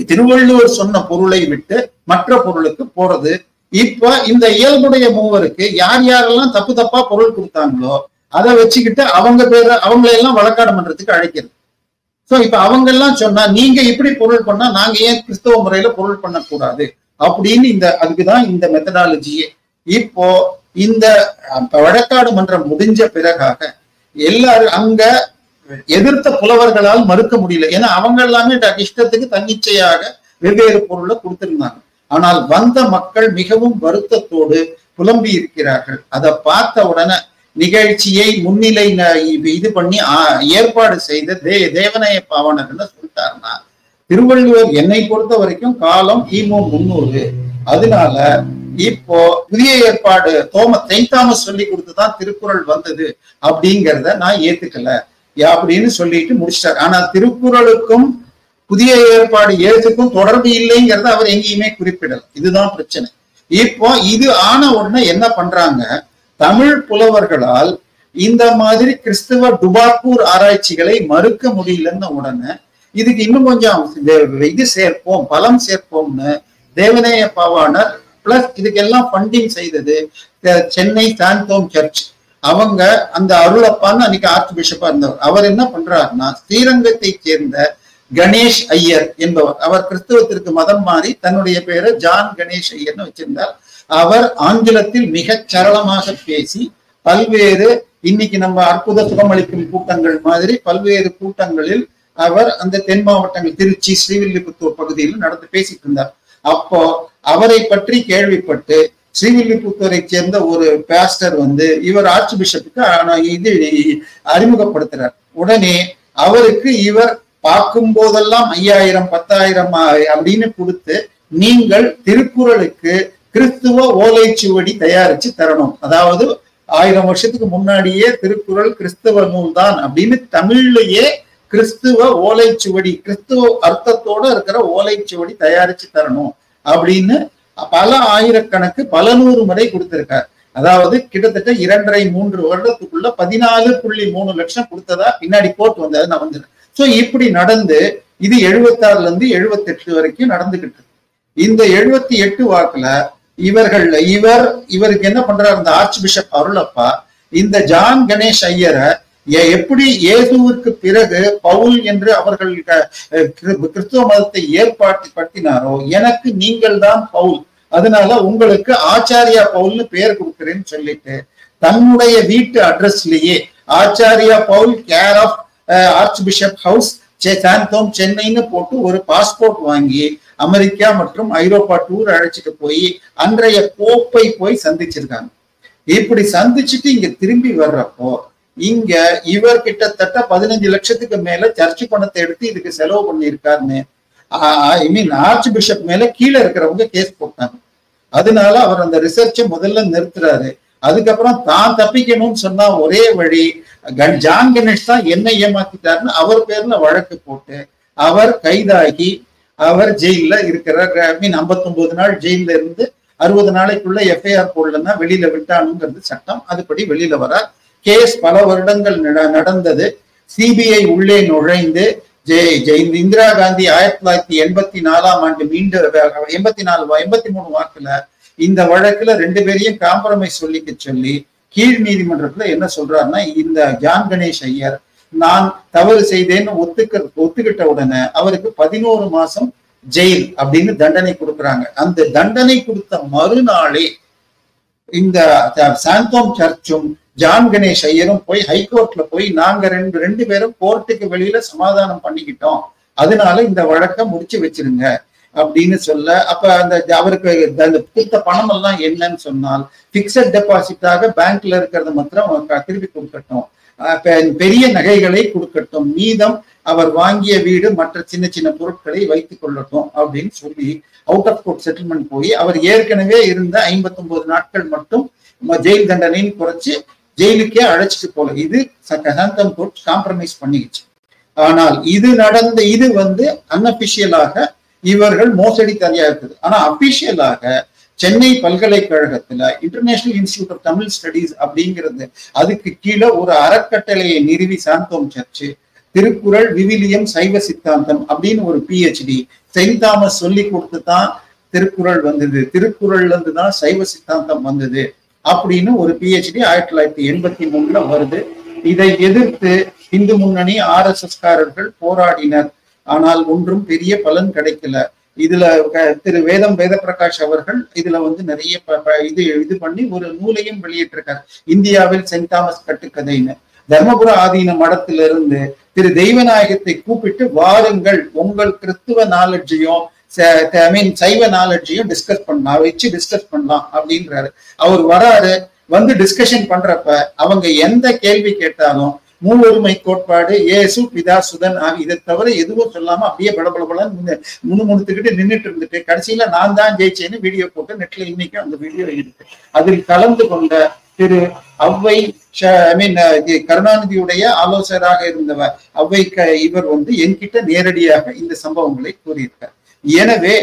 திருவள்ளுவர் சொன்ன பொருளை விட்டு மற்ற பொருளுக்கு போறது. இப்ப இந்த இயல்புடைய மூவருக்கு யார் யாரெல்லாம் தப்பு தப்பா பொருள் கொடுத்தாங்களோ அதை வச்சுக்கிட்டு அவங்களையெல்லாம் வழக்காடு மன்றத்துக்கு அழைக்கிறது. சோ இப்ப அவங்க எல்லாம் சொன்னா நீங்க இப்படி பொருள் பண்ணா நாங்க ஏன் கிறிஸ்தவ முறையில பொருள் பண்ணக்கூடாது அப்படின்னு அதுக்குதான் இந்த மெத்தடாலஜியே. இப்போ இந்த வழக்காடு மன்றம் முடிஞ்ச பிறகாக எல்லாரும் அங்க எதிர்த்த புலவர்களால் மறுக்க முடியல. ஏன்னா அவங்க எல்லாமே இஷ்டத்துக்கு தன்னிச்சையாக வெவ்வேறு பொருளை கொடுத்திருந்தாங்க. ஆனால் வந்த மக்கள் மிகவும் வருத்தத்தோடு புலம்பி இருக்கிறார்கள். அதை பார்த்த உடனே நிகழ்ச்சியை முன்னிலை இது பண்ணி ஏற்பாடு செய்த தேவநேய பாவாணர் என்ன சொல்லிட்டாருன்னா, திருவள்ளுவர் என்னை பொறுத்த வரைக்கும் காலம் கிமு 300. அதனால இப்போ புதிய ஏற்பாடு செயின்ட் தாமஸ் சொல்லி கொடுத்துதான் திருக்குறள் வந்தது அப்படிங்கிறத நான் ஏத்துக்கல அப்படின்னு சொல்லிட்டு முடிச்சிட்டார். ஆனா திருக்குறளுக்கும் புதிய ஏற்பாடு ஏற்றுக்கும் தொடர்பு இல்லைங்கிறத அவர் எங்கேயுமே குறிப்பிடல. இதுதான் பிரச்சனை. இப்போ இது ஆன உடனே என்ன பண்றாங்க, தமிழ் புலவர்களால் இந்த மாதிரி கிறிஸ்துவ டுபாக்கூர் ஆராய்ச்சிகளை மறுக்க முடியலன்னு உடனே இதுக்கு இன்னும் கொஞ்சம் இது சேர்ப்போம், பலம் சேர்ப்போம்னு தேவநேய பாவாணர் பிளஸ் இதுக்கெல்லாம் ஃபண்டிங் செய்தது சென்னை சாந்தோம் சர்ச். அவங்க அந்த அருளப்பான்னு அன்னைக்கு ஆர்ச் பிஷப்பா இருந்தவர். அவர் என்ன பண்றாருன்னா, ஸ்ரீரங்கத்தை சேர்ந்த கணேஷ் ஐயர் என்பவர், அவர் கிறிஸ்துவத்திற்கு மதம் மாறி தன்னுடைய பெயரை ஜான் கணேஷ் ஐயர்னு வச்சிருந்தார். அவர் ஆங்கிலத்தில் மிக சரளமாக பேசி பல்வேறு இன்னைக்கு நம்ம அற்புத சுகமளிக்கும் கூட்டங்கள் மாதிரி பல்வேறு கூட்டங்களில் அவர் அந்த தென் மாவட்டங்கள் திருச்சி, ஸ்ரீவில்லிபுத்தூர் பகுதியில் நடந்து பேசிட்டு இருந்தார். அப்போ அவரை பற்றி கேள்விப்பட்டு ஸ்ரீவில்லிபுத்தூரை சேர்ந்த ஒரு பாஸ்டர் இவர் ஆர்ச் பிஷப்புக்கு இது அறிமுகப்படுத்துறார். உடனே அவருக்கு இவர் பார்க்கும் போதெல்லாம் 5000 10,000 அப்படின்னு கொடுத்து, நீங்கள் திருக்குறளுக்கு கிறிஸ்துவ ஓலைச்சுவடி தயாரிச்சு தரணும், அதாவது 1000 வருஷத்துக்கு முன்னாடியே திருக்குறள் கிறிஸ்தவ நூல் தான் அப்படின்னு தமிழ்லயே கிறிஸ்துவ ஓலைச்சுவடி, கிறிஸ்துவ அர்த்தத்தோட இருக்கிற ஓலைச்சுவடி தயாரிச்சு தரணும் அப்படின்னு பல ஆயிரக்கணக்கு பல 100 முறை கொடுத்திருக்காரு. அதாவது கிட்டத்தட்ட 2.5-3 வருடத்துக்குள்ள 14.3 லட்சம் கொடுத்ததா பின்னாடி கோர்ட் வந்தது. நான் வந்துடுறேன். சோ இப்படி நடந்து இது 76ல இருந்து 78 வரைக்கும் நடந்துகிட்டு இருக்கு. இந்த 78 வாக்குல இவருக்கு என்ன பண்றாரு, இந்த ஆர்ச் பிஷப் அருளப்பா இந்த ஜான் கணேஷ் ஐயரை எப்படி இயேசுவுக்கு பிறகு பவுல் என்று அவர்கள் கிறிஸ்துவ மதத்தை ஏற்படுத்தினாரோ, எனக்கு நீங்கள் தான் பவுல், அதனால உங்களுக்கு ஆச்சாரியா பவுல்னு பெயர் கொடுக்குறேன்னு சொல்லிட்டு தன்னுடைய வீட்டு அட்ரஸ்லயே Acharya Paul care of archbishop house Santhome சென்னைன்னு போட்டு ஒரு பாஸ்போர்ட் வாங்கி அமெரிக்கா மற்றும் ஐரோப்பா டூர் அழைச்சிட்டு போய் அன்றைய போப்பை போய் சந்திச்சிருக்காங்க. இப்படி சந்திச்சுட்டு இங்க திரும்பி வர்றப்போ இங்க இவர் கிட்டத்தட்ட 15 லட்சத்துக்கு மேல சர்ச்சு பணத்தை எடுத்து இதுக்கு செலவு பண்ணியிருக்காருன்னு ஆர்ச் பிஷப் மேல கீழே இருக்கிறவங்க கேஸ் போட்டாங்க. அதனால அவர் அந்த ரிசர்ச்சை முதல்ல நிறுத்துறாரு. அதுக்கப்புறம் தான் தப்பிக்கணும்னு சொன்னா ஒரே வழி ஜான் கணேஷ் தான் என்ன ஏமாத்திட்டாருன்னு அவர் பேர்ல வழக்கு போட்டு அவர் கைதாகி அவர் ஜெயில இருக்கிறார். 59 நாள் ஜெயில இருந்து 60 நாளைக்குள்ள எஃப்ஐஆர் போடலன்னா வெளியில விட்டானுங்கிறது சட்டம். அதுபடி வெளியில வர கேஸ் பல வருடங்கள் நடந்தது. சிபிஐ உள்ளே நுழைந்து இந்திரா காந்தி 1984ஆம் ஆண்டு மீண்டும் 83 வாக்குல இந்த வழக்குல 2 பேரையும் காம்ப்ரமைஸ் சொல்லி கீழ் நீதிமன்றத்துல என்ன சொல்றாருன்னா, இந்த ஜான் கணேஷ் ஐயர் நான் தவறு செய்தேன்னு ஒத்துக்கிட்ட உடனே அவருக்கு 11 மாசம் ஜெயில் அப்படின்னு தண்டனை கொடுக்குறாங்க. அந்த தண்டனை கொடுத்த மறுநாளே இந்த சாந்தோம் சர்ச்சும் ஜான் கணேஷ் ஐயரும் போய் ஹைகோர்ட்ல போய் நாங்க ரெண்டு பேரும் கோர்ட்டுக்கு வெளியில சமாதானம் பண்ணிக்கிட்டோம், அதனால இந்த வழக்கை முடிச்சு வச்சிருங்க அப்படின்னு சொல்ல, அப்ப அந்த அவருக்கு அந்த கொடுத்த பணம் எல்லாம் என்னன்னு சொன்னால் பிக்சட் டெபாசிட்டாக பேங்க்ல இருக்கிறத மாத்திரம் திருப்பி கொடுக்கட்டும், பெரிய நகைகளை கொடுக்கட்டும், மீதம் அவர் வாங்கிய வீடு மற்ற சின்ன சின்ன பொருட்களை வைத்துக் கொள்ளட்டும் அப்படின்னு சொல்லி அவுட் ஆஃப் கோர்ட் செட்டில்மெண்ட் போய் அவர் ஏற்கனவே இருந்த 59 நாட்கள் மட்டும் ஜெயில் தண்டனைன்னு குறைச்சு ஜெயிலுக்கே அழைச்சிட்டு போல. இது சாந்தம் கோர்ட் காம்ப்ரமைஸ் பண்ணிடுச்சு. ஆனால் இது அன்அபிஷியலாக இவர்கள் மோசடி தனியா இருக்குது. ஆனா அபிஷியலாக சென்னை பல்கலைக்கழகத்துல international institute of Tamil studies அப்படிங்கிறது அதுக்கு கீழே ஒரு அறக்கட்டளையை நிறுவி சாந்தோம் சர்ச்சு திருக்குறள் விவிலியம் சைவ சித்தாந்தம் அப்படின்னு ஒரு பிஹெச்டி செயின்ட் தாமஸ் சொல்லி கொடுத்து தான் திருக்குறள் வந்தது, திருக்குறள்ல இருந்து தான் சைவ சித்தாந்தம் வந்தது அப்படின்னு ஒரு பிஹெச்டி 1983ல வருது. இதை எதிர்த்து இந்து முன்னணி RSS காரர்கள் போராடினர். ஆனால் ஒன்றும் பெரிய பலன் கிடைக்கல. இதுல திரு வேத பிரகாஷ் அவர்கள் இதுல நிறைய இது பண்ணி ஒரு நூலையும் வெளியிட்டிருக்கார், இந்தியாவில் செயின்ட் தாமஸ் கட்டுக்கதைன்னு. தர்மபுர ஆதீன மடத்திலிருந்து திரு தெய்வநாயகத்தை கூப்பிட்டு வாருங்கள், உங்கள் கிறிஸ்துவ நாலெட்ஜையும் சைவ நாலெட்ஜையும் டிஸ்கஸ் பண்ணலாம் அப்படின்றாரு. அவர் வராரு, வந்து டிஸ்கஷன் பண்றப்ப அவங்க எந்த கேள்வி கேட்டாலும் மூவொருமை கோட்பாடு, இயேசு, பிதா, சுதன் ஆவி, இதை தவிர எதுவும் சொல்லாம அப்படியே பலபலன்னு முணுமுணுத்துக்கிட்டு நின்றுட்டு இருந்துட்டு கடைசியில நான் தான் ஜெயிச்சேன்னு வீடியோ போட்டு நெட்ல இன்னைக்கும் அந்த வீடியோ இருக்கு. அதில் கலந்து கொண்ட திரு அவ்வை கருணாநிதியுடைய ஆலோசகராக இருந்தவர் அவ்வை இவர் வந்து என்கிட்ட நேரடியாக இந்த சம்பவங்களை கூறியிருக்கார். எனவே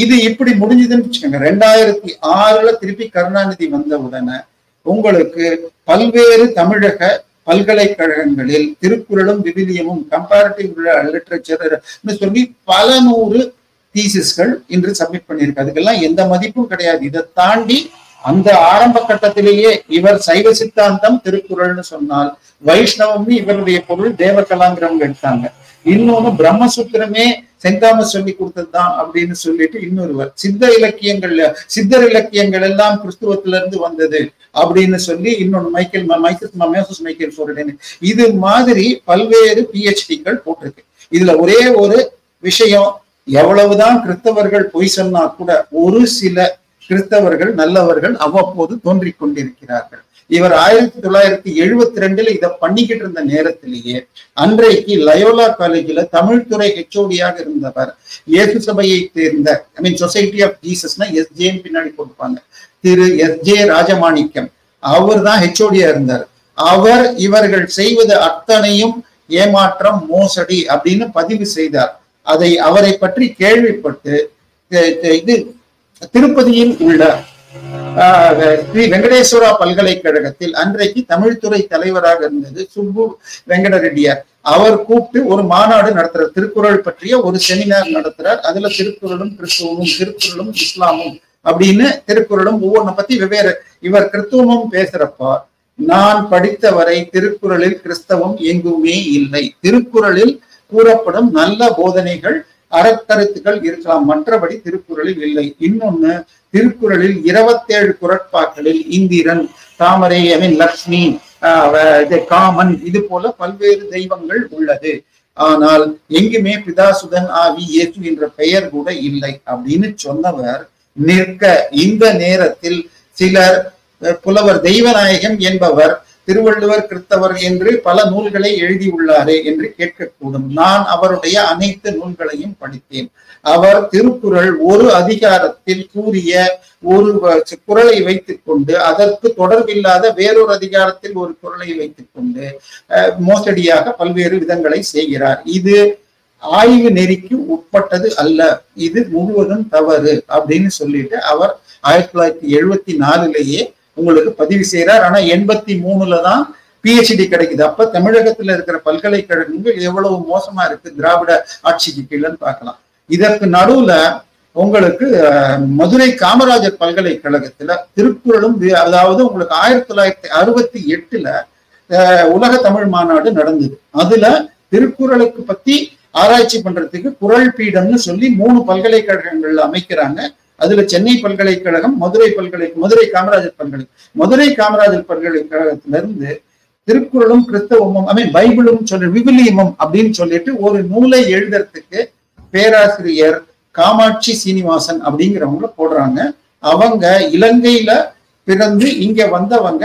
இது இப்படி முடிஞ்சதுன்னு வச்சுக்கோங்க. 2006 திருப்பி கருணாநிதி வந்த உடனே உங்களுக்கு பல்வேறு தமிழக பல்கலைக்கழகங்களில் திருக்குறளும் விவிலியமும் கம்பேரிட்டிவ் லிட்டரேச்சர் சொல்லி பல 100 தீசிஸ்கள் இன்று சப்மிட் பண்ணியிருக்கு. அதுக்கெல்லாம் எந்த மதிப்பும் கிடையாது. இதை தாண்டி அந்த ஆரம்ப கட்டத்திலேயே இவர் சைவ சித்தாந்தம் திருக்குறள்னு சொன்னால் வைஷ்ணவம்னு இவருடைய பொருள் தேவகலாங்கிறவங்க எடுத்தாங்க. இன்னொன்னு பிரம்மசூத்திரமே செயின்ட் தாமஸ் சொல்லி கொடுத்ததுதான் அப்படின்னு சொல்லிட்டு இன்னொருவர் சித்தர் இலக்கியங்கள் எல்லாம் கிறிஸ்துவத்திலிருந்து வந்தது அப்படின்னு சொல்லி இன்னொன்னு மைக்கேல் ஃபோரடேன். இது மாதிரி பல்வேறு PhDக்கள் போட்டிருக்கு. இதுல ஒரே ஒரு விஷயம், எவ்வளவுதான் கிறிஸ்தவர்கள் பொய் சொன்னா கூட ஒரு சில கிறிஸ்தவர்கள் நல்லவர்கள் அவ்வப்போது தோன்றிக் கொண்டிருக்கிறார்கள். இவர் 1972 இதை பண்ணிக்கிட்டு இருந்த நேரத்திலேயே அன்றைக்கு லயோலா காலேஜில் தமிழ்துறை HOD-யாக இருந்தவர், இயேசு சபையை சேர்ந்த சொசைட்டி ஆஃப் ஜீசஸ்னா SJன்னு பின்னாடி கொடுப்பாங்க, திரு SJ ராஜமாணிக்கம், அவர் தான் HOD-யா இருந்தார். அவர் இவர்கள் செய்வது அத்தனையும் ஏமாற்றம், மோசடி அப்படின்னு பதிவு செய்தார். அவரை பற்றி கேள்விப்பட்டு இது திருப்பதியில் உள்ள ஸ்ரீ வெங்கடேஸ்வரா பல்கலைக்கழகத்தில் அன்றைக்கு தமிழ்துறை தலைவராக இருந்தது சுப்பு வெங்கட ரெட்டியார், அவர் கூப்பிட்டு ஒரு மாநாடு நடத்துறார், திருக்குறள் பற்றிய ஒரு செமினார் நடத்துறார். அதுல திருக்குறளும் கிறிஸ்துவமும், திருக்குறளும் இஸ்லாமும் அப்படின்னு திருக்குறளும் ஒவ்வொன்றை பத்தி வெவ்வேறு இவர் கிறிஸ்துவமும் பேசுறப்ப நான் படித்தவரை திருக்குறளில் கிறிஸ்தவம் எங்குமே இல்லை. திருக்குறளில் கூறப்படும் நல்ல போதனைகள், அறக்கருத்துக்கள் இருக்கலாம், மற்றபடி திருக்குறளில் இல்லை. இன்னொன்னு, திருக்குறளில் 27 குறட்பாக்களில் இந்திரன், தாமரை, லக்ஷ்மி, காமன், இது போல பல்வேறு தெய்வங்கள் உள்ளது. ஆனால் எங்குமே பிதாசுதன் ஆவி இயேசு என்ற பெயர் கூட இல்லை அப்படின்னு சொன்னவர் நிற்க, இந்த நேரத்தில் சிலர் புலவர் தெய்வநாயகம் என்பவர் திருவள்ளுவர் கிறிஸ்தவர் என்று பல நூல்களை எழுதியுள்ளாரே என்று கேட்கக்கூடும். நான் அவருடைய அனைத்து நூல்களையும் படித்தேன். அவர் திருக்குறள் ஒரு அதிகாரத்தில் கூறிய ஒரு குறளை வைத்துக் கொண்டு அதற்கு தொடர்பில்லாத வேறொரு அதிகாரத்தில் ஒரு குறளை வைத்துக் கொண்டு மோசடியாக பல்வேறு விதங்களை செய்கிறார். இது ஆய்வு நெறிக்கு உட்பட்டது அல்ல, இது முழுவதும் தவறு அப்படின்னு சொல்லிட்டு அவர் 1974 உங்களுக்கு பதிவு செய்யறார். ஆனா 83 தான் PhD கிடைக்குது. அப்ப தமிழகத்துல இருக்கிற பல்கலைக்கழகங்கள் எவ்வளவு மோசமா இருக்கு திராவிட ஆட்சிக்கு கீழன்னு பார்க்கலாம். இதற்கு நடுவுல உங்களுக்கு மதுரை காமராஜர் பல்கலைக்கழகத்துல திருக்குறளும், அதாவது உங்களுக்கு 1968 உலக தமிழ் மாநாடு நடந்தது. அதுல திருக்குறளுக்கு பத்தி ஆராய்ச்சி பண்றதுக்கு குறள் பீடம்னு சொல்லி 3 பல்கலைக்கழகங்கள்ல அமைக்கிறாங்க. அதுல சென்னை பல்கலைக்கழகம், மதுரை காமராஜர் பல்கலைக்கழகத்திலிருந்து திருக்குறளும் கிறிஸ்தவமும் பைபிளும் விவிலியமும் அப்படின்னு சொல்லிட்டு ஒரு நூலை எழுதுறதுக்கு பேராசிரியர் காமாட்சி சீனிவாசன் அப்படிங்கிறவங்கள போடுறாங்க. அவங்க இலங்கையில பிறந்து இங்க வந்தவங்க,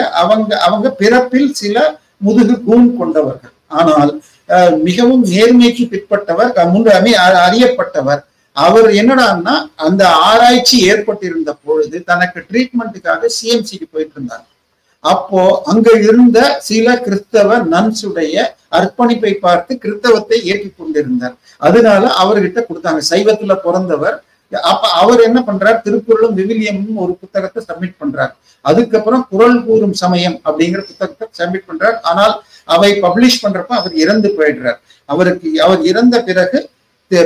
அவங்க பிறப்பில் சில முதுகு கூன் கொண்டவர்கள், ஆனால் மிகவும் நேர்மைக்கு பிற்பட்டவர், அறியப்பட்டவர். அவர் என்னடான்னா அந்த ஆராய்ச்சி ஏற்பட்டிருந்த பொழுது தனக்கு ட்ரீட்மெண்ட்டுக்காக CMCக்கு போயிட்டு இருந்தார். அப்போ அங்க இருந்த சில கிறிஸ்தவ நன்ஸுடைய அர்ப்பணிப்பை பார்த்து கிறிஸ்தவத்தை ஏற்றுக்கொண்டிருந்தார். அதனால அவர்கிட்ட கொடுத்தாங்க. சைவத்துல பிறந்தவர். அப்ப அவர் என்ன பண்றார், திருக்குறளும் விவிலியமும் ஒரு புத்தகத்தை சப்மிட் பண்றார். அதுக்கப்புறம் குறள் கூறும் சமயம் அப்படிங்கிற புத்தகத்தை சப்மிட் பண்றார். ஆனால் அவை பப்ளிஷ் பண்றப்ப அவர் இறந்து போயிடுறார். அவர் இறந்த பிறகு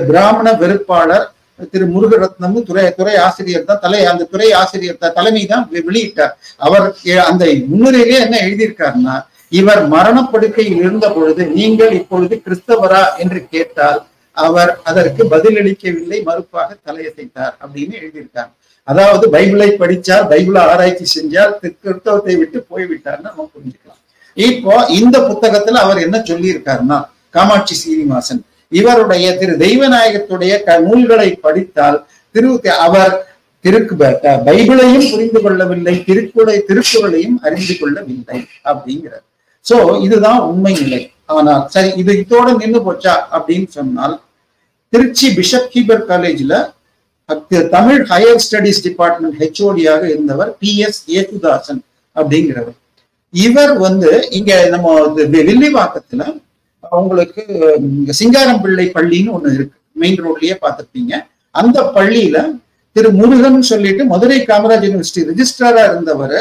பிராமண வெறுப்பாளர் திரு முருகரத்னம் துறை ஆசிரியர் தான் அந்த துறை ஆசிரியர் தலைமை தான் வெளியிட்டார். அவர் அந்த முன்னுரையிலே என்ன எழுதியிருக்காருன்னா, இவர் மரணப்படுக்கையில் இருந்த பொழுது நீங்கள் இப்பொழுது கிறிஸ்தவரா என்று கேட்டால் அவர் அதற்கு பதிலளிக்கவில்லை, மறுப்பாக தலையசைத்தார் அப்படின்னு எழுதியிருக்காங்க. அதாவது பைபிளை படிச்சால், பைபிளை ஆராய்ச்சி செஞ்சால் கிறிஸ்தவத்தை விட்டு போய்விட்டார்னு நம்ம புரிஞ்சுக்கலாம். இப்போ இந்த புத்தகத்துல அவர் என்ன சொல்லி இருக்காருன்னா, காமாட்சி சீனிவாசன் இவருடைய திரு தெய்வநாயகத்துடைய நூல்களை படித்தால் அவர் பைபிளையும் புரிந்து கொள்ளவில்லை, திருக்குறளையும் அறிந்து கொள்ளவில்லை அப்படிங்கிறார். சோ இதுதான் உண்மை நிலை. ஆனால் சரி, இது இதோட நின்று போச்சா அப்படின்னு சொன்னால், திருச்சி பிஷப் ஹீபர் காலேஜ்ல தமிழ் ஹையர் ஸ்டடிஸ் டிபார்ட்மெண்ட் ஹெச்ஓடியாக இருந்தவர் PS ஏசுதாசன் அப்படிங்கிறவர். இவர் இங்க நம்ம வில்லிவாக்கத்துல உங்களுக்கு சிங்காரம் பிள்ளை பள்ளின்னு ஒண்ணு இருக்கு, மெயின் ரோட்லயே பார்த்திருப்பீங்க. அந்த பள்ளியில திரு முருகன் சொல்லிட்டு மதுரை காமராஜ் யூனிவர்சிட்டி ரெஜிஸ்ட்ராரா இருந்தவர்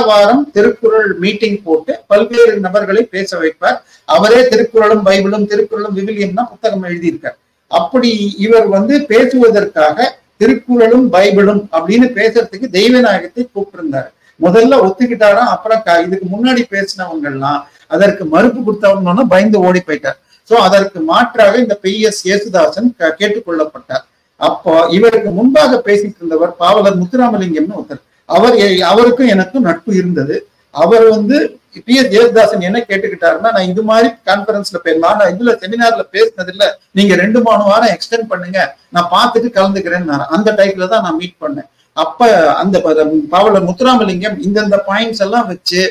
வாரம் திருக்குறள் மீட்டிங் போட்டு பல்வேறு நபர்களை பேச வைப்பார். அவரே திருக்குறளும் பைபிளும் திருக்குறளும் விவிலியம்னா புத்தகம் எழுதியிருக்கார். அப்படி இவர் பேசுவதற்காக திருக்குறளும் பைபிளும் அப்படின்னு பேசுறதுக்கு தெய்வநாயகத்தை கூப்பிட்டிருந்தாரு. முதல்ல ஒத்துக்கிட்டாராம். அப்புறம் இதுக்கு முன்னாடி பேசினவங்கெல்லாம் அதற்கு மறுப்பு கொடுத்தவங்கன்னா பயந்து ஓடி போயிட்டார். சோ அதற்கு மாற்றாக இந்த PS ஏசுதாசன் கேட்டுக்கொள்ளப்பட்டார். அப்போ இவருக்கு முன்பாக பேசிட்டு இருந்தவர் பாவலர் முத்துராமலிங்கம்னு ஒருத்தர். அவருக்கும் எனக்கும் நட்பு இருந்தது. அவர் PS ஏசுதாசன் என்ன கேட்டுக்கிட்டாருன்னா, நான் இது மாதிரி கான்பரன்ஸ்ல நான் இதுல செமினார்ல பேசினது இல்ல, நீங்க 2-3 வாரம் எக்ஸ்டெண்ட் பண்ணுங்க, நான் பார்த்துட்டு கலந்துக்கிறேன்னு. அந்த டைப்ல தான் நான் மீட் பண்ணேன். அப்ப அந்த பாவலர் முத்துராமலிங்கம் இந்தந்த பாயிண்ட்ஸ் எல்லாம் வச்சு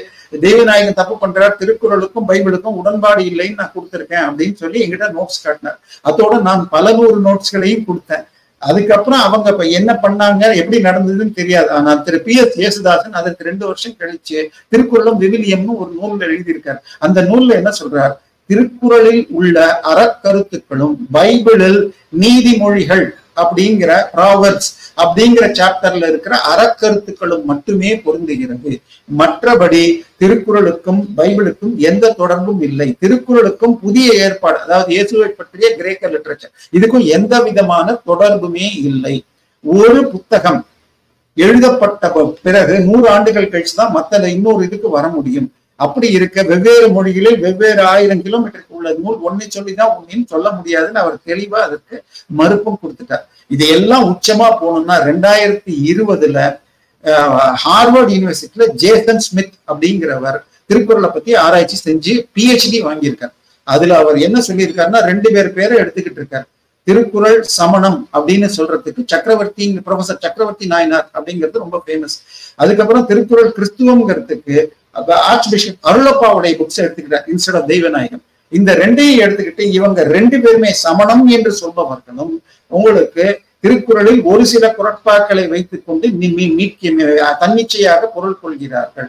தெய்வநாயகன் தப்பு பண்றார், திருக்குறளுக்கும் பைபிளுக்கும் உடன்பாடு இல்லைன்னு நான் கொடுத்திருக்கேன் அப்படின்னு சொல்லி எங்கிட்ட நோட்ஸ் காட்டினார். அதோட நான் பல 100 நோட்ஸ்களையும் கொடுத்தேன். அதுக்கப்புறம் அவங்க என்ன பண்ணாங்க, எப்படி நடந்ததுன்னு தெரியாது. ஆனால் திரு PS ஏசுதாசன் அதற்கு 2 வருஷம் கழிச்சு திருக்குறளும் விவிலியம்னு ஒரு நூல்ல எழுதியிருக்காரு. அந்த நூல்ல என்ன சொல்றார், திருக்குறளில் உள்ள அறக்கருத்துக்களும் பைபிளில் நீதிமொழிகள் அப்படிங்கிற ப்ராவர்ப்ஸ் அப்படிங்கிற சாப்டர்ல இருக்கிற அறக்கருத்துக்களும் மட்டுமே பொருந்துகிறது. மற்றபடி திருக்குறளுக்கும் பைபிளுக்கும் எந்த தொடர்பும் இல்லை. திருக்குறளுக்கும் புதிய ஏற்பாடு, அதாவது இயேசுவை பற்றிய கிரேக்க லிட்டரேச்சர், இதுக்கும் எந்த விதமான தொடர்புமே இல்லை. ஒரு புத்தகம் எழுதப்பட்ட பிறகு 100 ஆண்டுகள் கழிச்சுதான் மத்த இன்னொரு இதுக்கு வர முடியும். அப்படி இருக்க வெவ்வேறு மொழிகளில் வெவ்வேறு 1000 கிலோமீட்டருக்கு உள்ள நூல் ஒன்னை சொல்லிதான் ஒன்னையும் சொல்ல முடியாதுன்னு அவர் தெளிவா அதற்கு மறுப்பும் கொடுத்துட்டார். இதையெல்லாம் உச்சமா போனோம்னா 2020 ஹார்வர்ட் யூனிவர்சிட்டியில ஜேசன் ஸ்மித் அப்படிங்கிறவர் திருக்குறளை பத்தி ஆராய்ச்சி செஞ்சு PhD வாங்கியிருக்கார். அதுல அவர் என்ன சொல்லியிருக்காருன்னா, 2 பேரை எடுத்துக்கிட்டு இருக்காரு. திருக்குறள் சமணம் அப்படின்னு சொல்றதுக்கு சக்கரவர்த்தி, ப்ரொஃபசர் சக்கரவர்த்தி நாயனார் அப்படிங்கிறது ரொம்ப ஃபேமஸ். அதுக்கப்புறம் திருக்குறள் கிறிஸ்துவங்கிறதுக்கு ஆர்ச் பிஷப் அருளப்பாவுடைய புக்ஸ் எடுத்துக்கிட்டார் இன்ஸ்டெட் ஆஃப் தெய்வநாயகம். இந்த 2ஐயும் எடுத்துக்கிட்டு இவங்க 2 பேருமே சமணம் என்று சொல்பவர்களும் உங்களுக்கு திருக்குறளில் ஒரு சில குறட்பாக்களை வைத்துக் கொண்டு தன்னிச்சையாக பொருள் கொள்கிறார்கள்.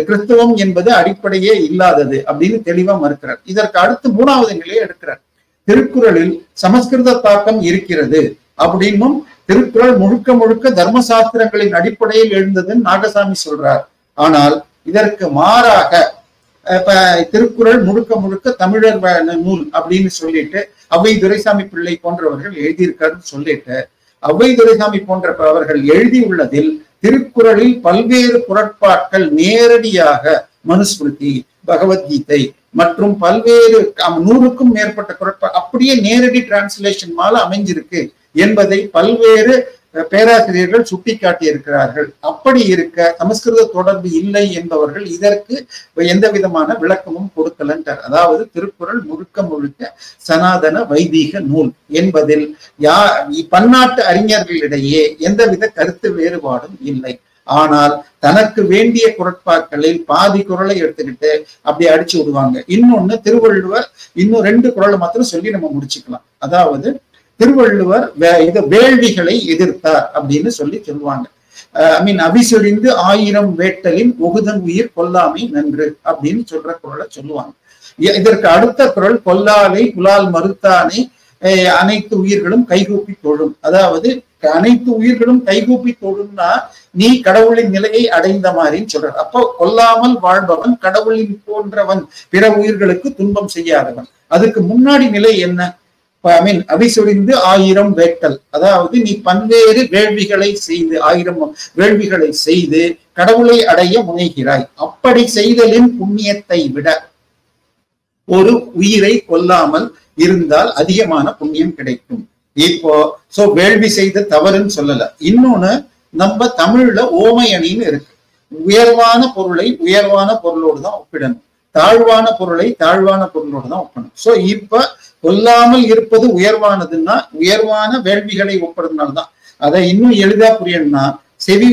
கிறிஸ்துவம் என்பது அடிப்படையே இல்லாதது அப்படின்னு தெளிவா மறுக்கிறார். இதற்கு அடுத்து 3வது நிலையை எடுக்கிறார். திருக்குறளில் சமஸ்கிருத தாக்கம் இருக்கிறது அப்படின்னும் திருக்குறள் முழுக்க முழுக்க தர்மசாஸ்திரங்களின் அடிப்படையில் எழுந்ததுன்னு நாகசாமி சொல்றார். ஆனால் இதற்கு மாறாக திருக்குறள் முழுக்க முழுக்க தமிழர் நூல் அப்படின்னு சொல்லிட்டு அவ்வை துரைசாமி பிள்ளை போன்றவர்கள் எழுதியிருக்காருன்னு சொல்லிட்டு, அவ்வை துரைசாமி போன்ற அவர்கள் எழுதியுள்ளதில் திருக்குறளில் பல்வேறு குறட்பாக்கள் நேரடியாக மனுஸ்மிருதி, பகவத்கீதை மற்றும் பல்வேறு 100க்கும் மேற்பட்ட குறட்பா அப்படியே நேரடி டிரான்ஸ்லேஷன் மேல அமைஞ்சிருக்கு என்பதை பல்வேறு பேராசிரியர்கள் சுட்டிக்காட்டி இருக்கிறார்கள். அப்படி இருக்க சமஸ்கிருத தொடர்பு இல்லை என்பவர்கள் இதற்கு எந்த விதமான விளக்கமும் கொடுக்கலன்றார். அதாவது திருக்குறள் முழுக்க முழுக்க சனாதன வைதீக நூல் என்பதில் பன்னாட்டு அறிஞர்களிடையே எந்தவித கருத்து வேறுபாடும் இல்லை. ஆனால் தனக்கு வேண்டிய குறட்பாக்களில் பாதி குறளை எடுத்துக்கிட்டு அப்படி அடிச்சு விடுவாங்க. இன்னொன்னு திருவள்ளுவர் இன்னும் 2 குறளை மாத்திரம் சொல்லி நம்ம முடிச்சுக்கலாம். அதாவது திருவள்ளுவர் வேள்விகளை எதிர்த்தார் அப்படின்னு சொல்லுவாங்க. அவிசொரிந்து 1000 வேட்டலின் ஒகுதன் உயிர் கொல்லாமை நன்று அப்படின்னு சொல்ற குறளை சொல்லுவாங்க. இதற்கு அடுத்த குறள் கொல்லாலை குலால் மறுத்தானை அனைத்து உயிர்களும் கைகூப்பி தொழும். அதாவது அனைத்து உயிர்களும் கைகூப்பி தொழும்னா நீ கடவுளின் நிலையை அடைந்த மாதிரின்னு சொல்றார். அப்போ கொல்லாமல் வாழ்பவன் கடவுளின் போன்றவன், பிற உயிர்களுக்கு துன்பம் செய்யாதவன். அதுக்கு முன்னாடி நிலை என்ன? அவிசொரிந்து 1000 வேட்டல், அதாவது நீ பல்வேறு வேள்விகளை செய்து 1000 வேள்விகளை செய்து கடவுளை அடைய முனைகிறாய். அப்படி செய்தலின் புண்ணியத்தை விட ஒரு உயிரை கொல்லாமல் இருந்தால் அதிகமான புண்ணியம் கிடைக்கும். இப்போ வேள்வி செய்த தவறுன்னு சொல்லல. இன்னொன்னு, நம்ம தமிழ்ல ஓமை அணின்னு இருக்கு. உயர்வான பொருளை உயர்வான பொருளோடு தான் ஒப்பிடணும். தாழ்வான பொருளை தாழ்வான பொருளோட தான் ஒப்பணும். சோ இப்ப கொல்லாமல் இருப்பது உயர்வானதுன்னா உயர்வான வேள்விகளை ஒப்படுறதுனால்தான். அதை இன்னும் எளிதா புரியணும்னா செவி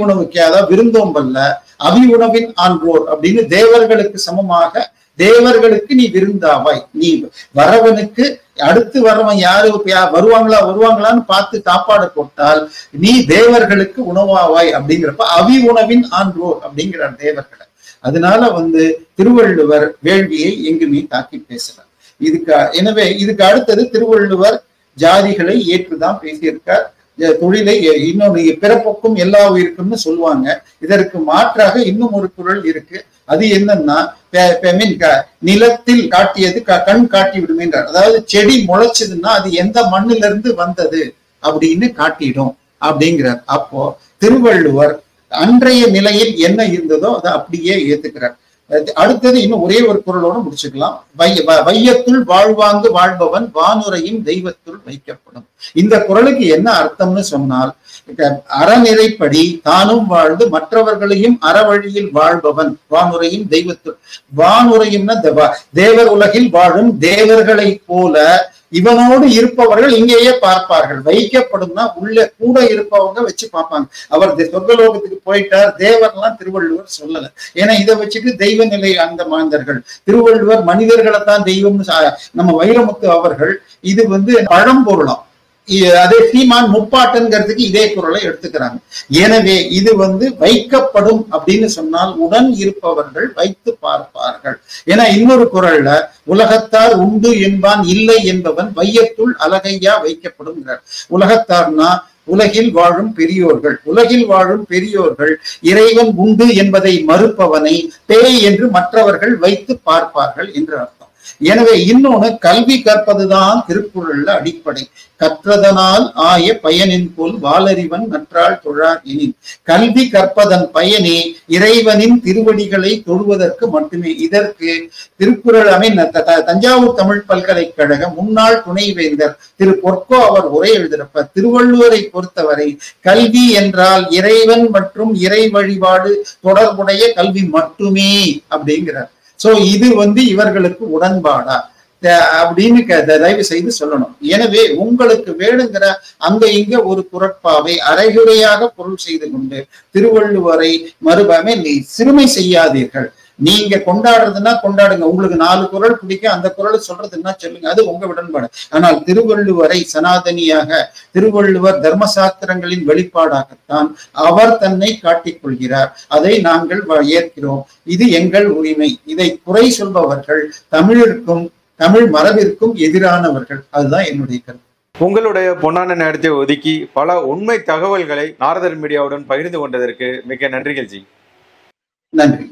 உணவுக்கு அதாவது விருந்தோம்பல்ல அவி உணவின் ஆன்றோர் அப்படின்னு தேவர்களுக்கு சமமாக தேவர்களுக்கு நீ விருந்தாவாய். நீ வரவனுக்கு அடுத்து வரவன் யாரு வருவாங்களான்னு பார்த்து சாப்பாடு போட்டால் நீ தேவர்களுக்கு உணவாவாய் அப்படிங்கிறப்ப அவி உணவின் ஆன்றோர் அப்படிங்கிறார் தேவர்களை. அதனால திருவள்ளுவர் வேள்வியை எங்குமே தாக்கி பேசுறார். எனவே இதுக்கு அடுத்தது திருவள்ளுவர் ஜாதிகளை ஏற்றுதான் பேசியிருக்கார். தொழிலை இன்னொன்று பிறப்புக்கும் எல்லா உயிருக்கும்னு சொல்லுவாங்க. இதற்கு மாற்றாக இன்னும் ஒரு குறள் இருக்கு. அது என்னன்னா நிலத்தில் காட்டியது கண் காட்டி விடுமேன்றார். அதாவது செடி முளைச்சதுன்னா அது எந்த மண்ணில இருந்து வந்தது அப்படின்னு காட்டிடும் அப்படிங்கிறார். அப்போ திருவள்ளுவர் அன்றைய நிலையில் என்ன இருந்ததோ அதை அப்படியே ஏத்துக்கிறார். அடுத்தது இன்னும் ஒரே ஒரு குறளோட முடிச்சுக்கலாம். வையத்துள் வாழ்வாங்கு வாழ்பவன் வானுரையும் தெய்வத்துள் வைக்கப்படும். இந்த குறளுக்கு என்ன அர்த்தம்னு சொன்னால் அறநிலைப்படி தானும் வாழ்ந்து மற்றவர்களையும் அறவழியில் வாழ்பவன் வானுரையும் தெய்வத்துள். வானுரையும்னா தேவர் உலகில் வாழும் தேவர்களை போல இவனோடு இருப்பவர்கள் இங்கேயே பார்ப்பார்கள். வைக்கப்படும்னா உள்ள கூட இருப்பவங்க வச்சு பார்ப்பாங்க. அவர் சொர்க்கலோகத்துக்கு போயிட்டார் தேவர்லாம் திருவள்ளுவர் சொல்லல. ஏன்னா இதை வச்சுட்டு தெய்வ நிலை அந்த மாந்தர்கள். திருவள்ளுவர் மனிதர்களை தான் தெய்வம்னு நம்ம வைரமுத்து அவர்கள் இது பழம்பொருளாம். அதே சீமான் முப்பாட்டன்கிறதுக்கு இதே குறளை எடுத்துக்கிறாங்க. எனவே இது வைக்கப்படும் அப்படின்னு சொன்னால் உடன் இருப்பவர்கள் வைத்து பார்ப்பார்கள். ஏன்னா இன்னொரு குறள்ல உலகத்தார் உண்டு என்பான் இல்லை என்பவன் வையத்துள் அழகையா வைக்கப்படுங்கிறார். உலகத்தார்னா உலகில் வாழும் பெரியோர்கள். உலகில் வாழும் பெரியோர்கள் இறைவன் உண்டு என்பதை மறுப்பவனை பேய் என்று மற்றவர்கள் வைத்து பார்ப்பார்கள் என்று அர்த்தம். எனவே இன்னொன்னு கல்வி கற்பதுதான் திருக்குறள்ல அடிப்படை. கற்றதனால் ஆய பயனின் போல் வாளறிவன் நற்றாள் தொழார் எனின். கல்வி கற்பதன் பயனே இறைவனின் திருவடிகளை தொழுவதற்கு மட்டுமே. இதற்கு திருக்குறள் தஞ்சாவூர் தமிழ் பல்கலைக்கழக முன்னாள் துணைவேந்தர் திரு பொற்கோ அவர் உரை எழுதியிருப்ப திருவள்ளுவரை பொறுத்தவரை கல்வி என்றால் இறைவன் மற்றும் இறை வழிபாடு தொடர்புடைய கல்வி மட்டுமே அப்படிங்கிறார். சோ இது இவர்களுக்கு உடன்பாடா அப்படின்னு தயவு செய்து சொல்லணும். எனவே உங்களுக்கு வேணுங்கிற அங்க இங்க ஒரு குறட்பாவை அரைகுறையாக பொருள் செய்து கொண்டு திருவள்ளுவரை மறுபமே சிறுமை செய்யாதீர்கள். நீங்க கொண்டாடுறதுன்னா கொண்டாடுங்க. உங்களுக்கு 4 குறள் பிடிக்கும், அந்த குறள் சொல்றதுன்னா சொல்லுங்க, அது உங்க உடன்பாடு. ஆனால் திருவள்ளுவரை சனாதனியாக திருவள்ளுவர் தர்மசாஸ்திரங்களின் வெளிப்பாடாகத்தான் அவர் தன்னை காட்டிக் கொள்கிறார். அதை நாங்கள் ஏற்கிறோம். இது எங்கள் உரிமை. இதை குறை சொல்பவர்கள் தமிழிற்கும் தமிழ் மரபிற்கும் எதிரானவர்கள். அதுதான் என்னுடைய கருத்து. உங்களுடைய பொன்னான நேரத்தை ஒதுக்கி பல உண்மை தகவல்களை நாரதர் மீடியாவுடன் பகிர்ந்து கொண்டதற்கு மிக நன்றிகள் ஜி. நன்றி.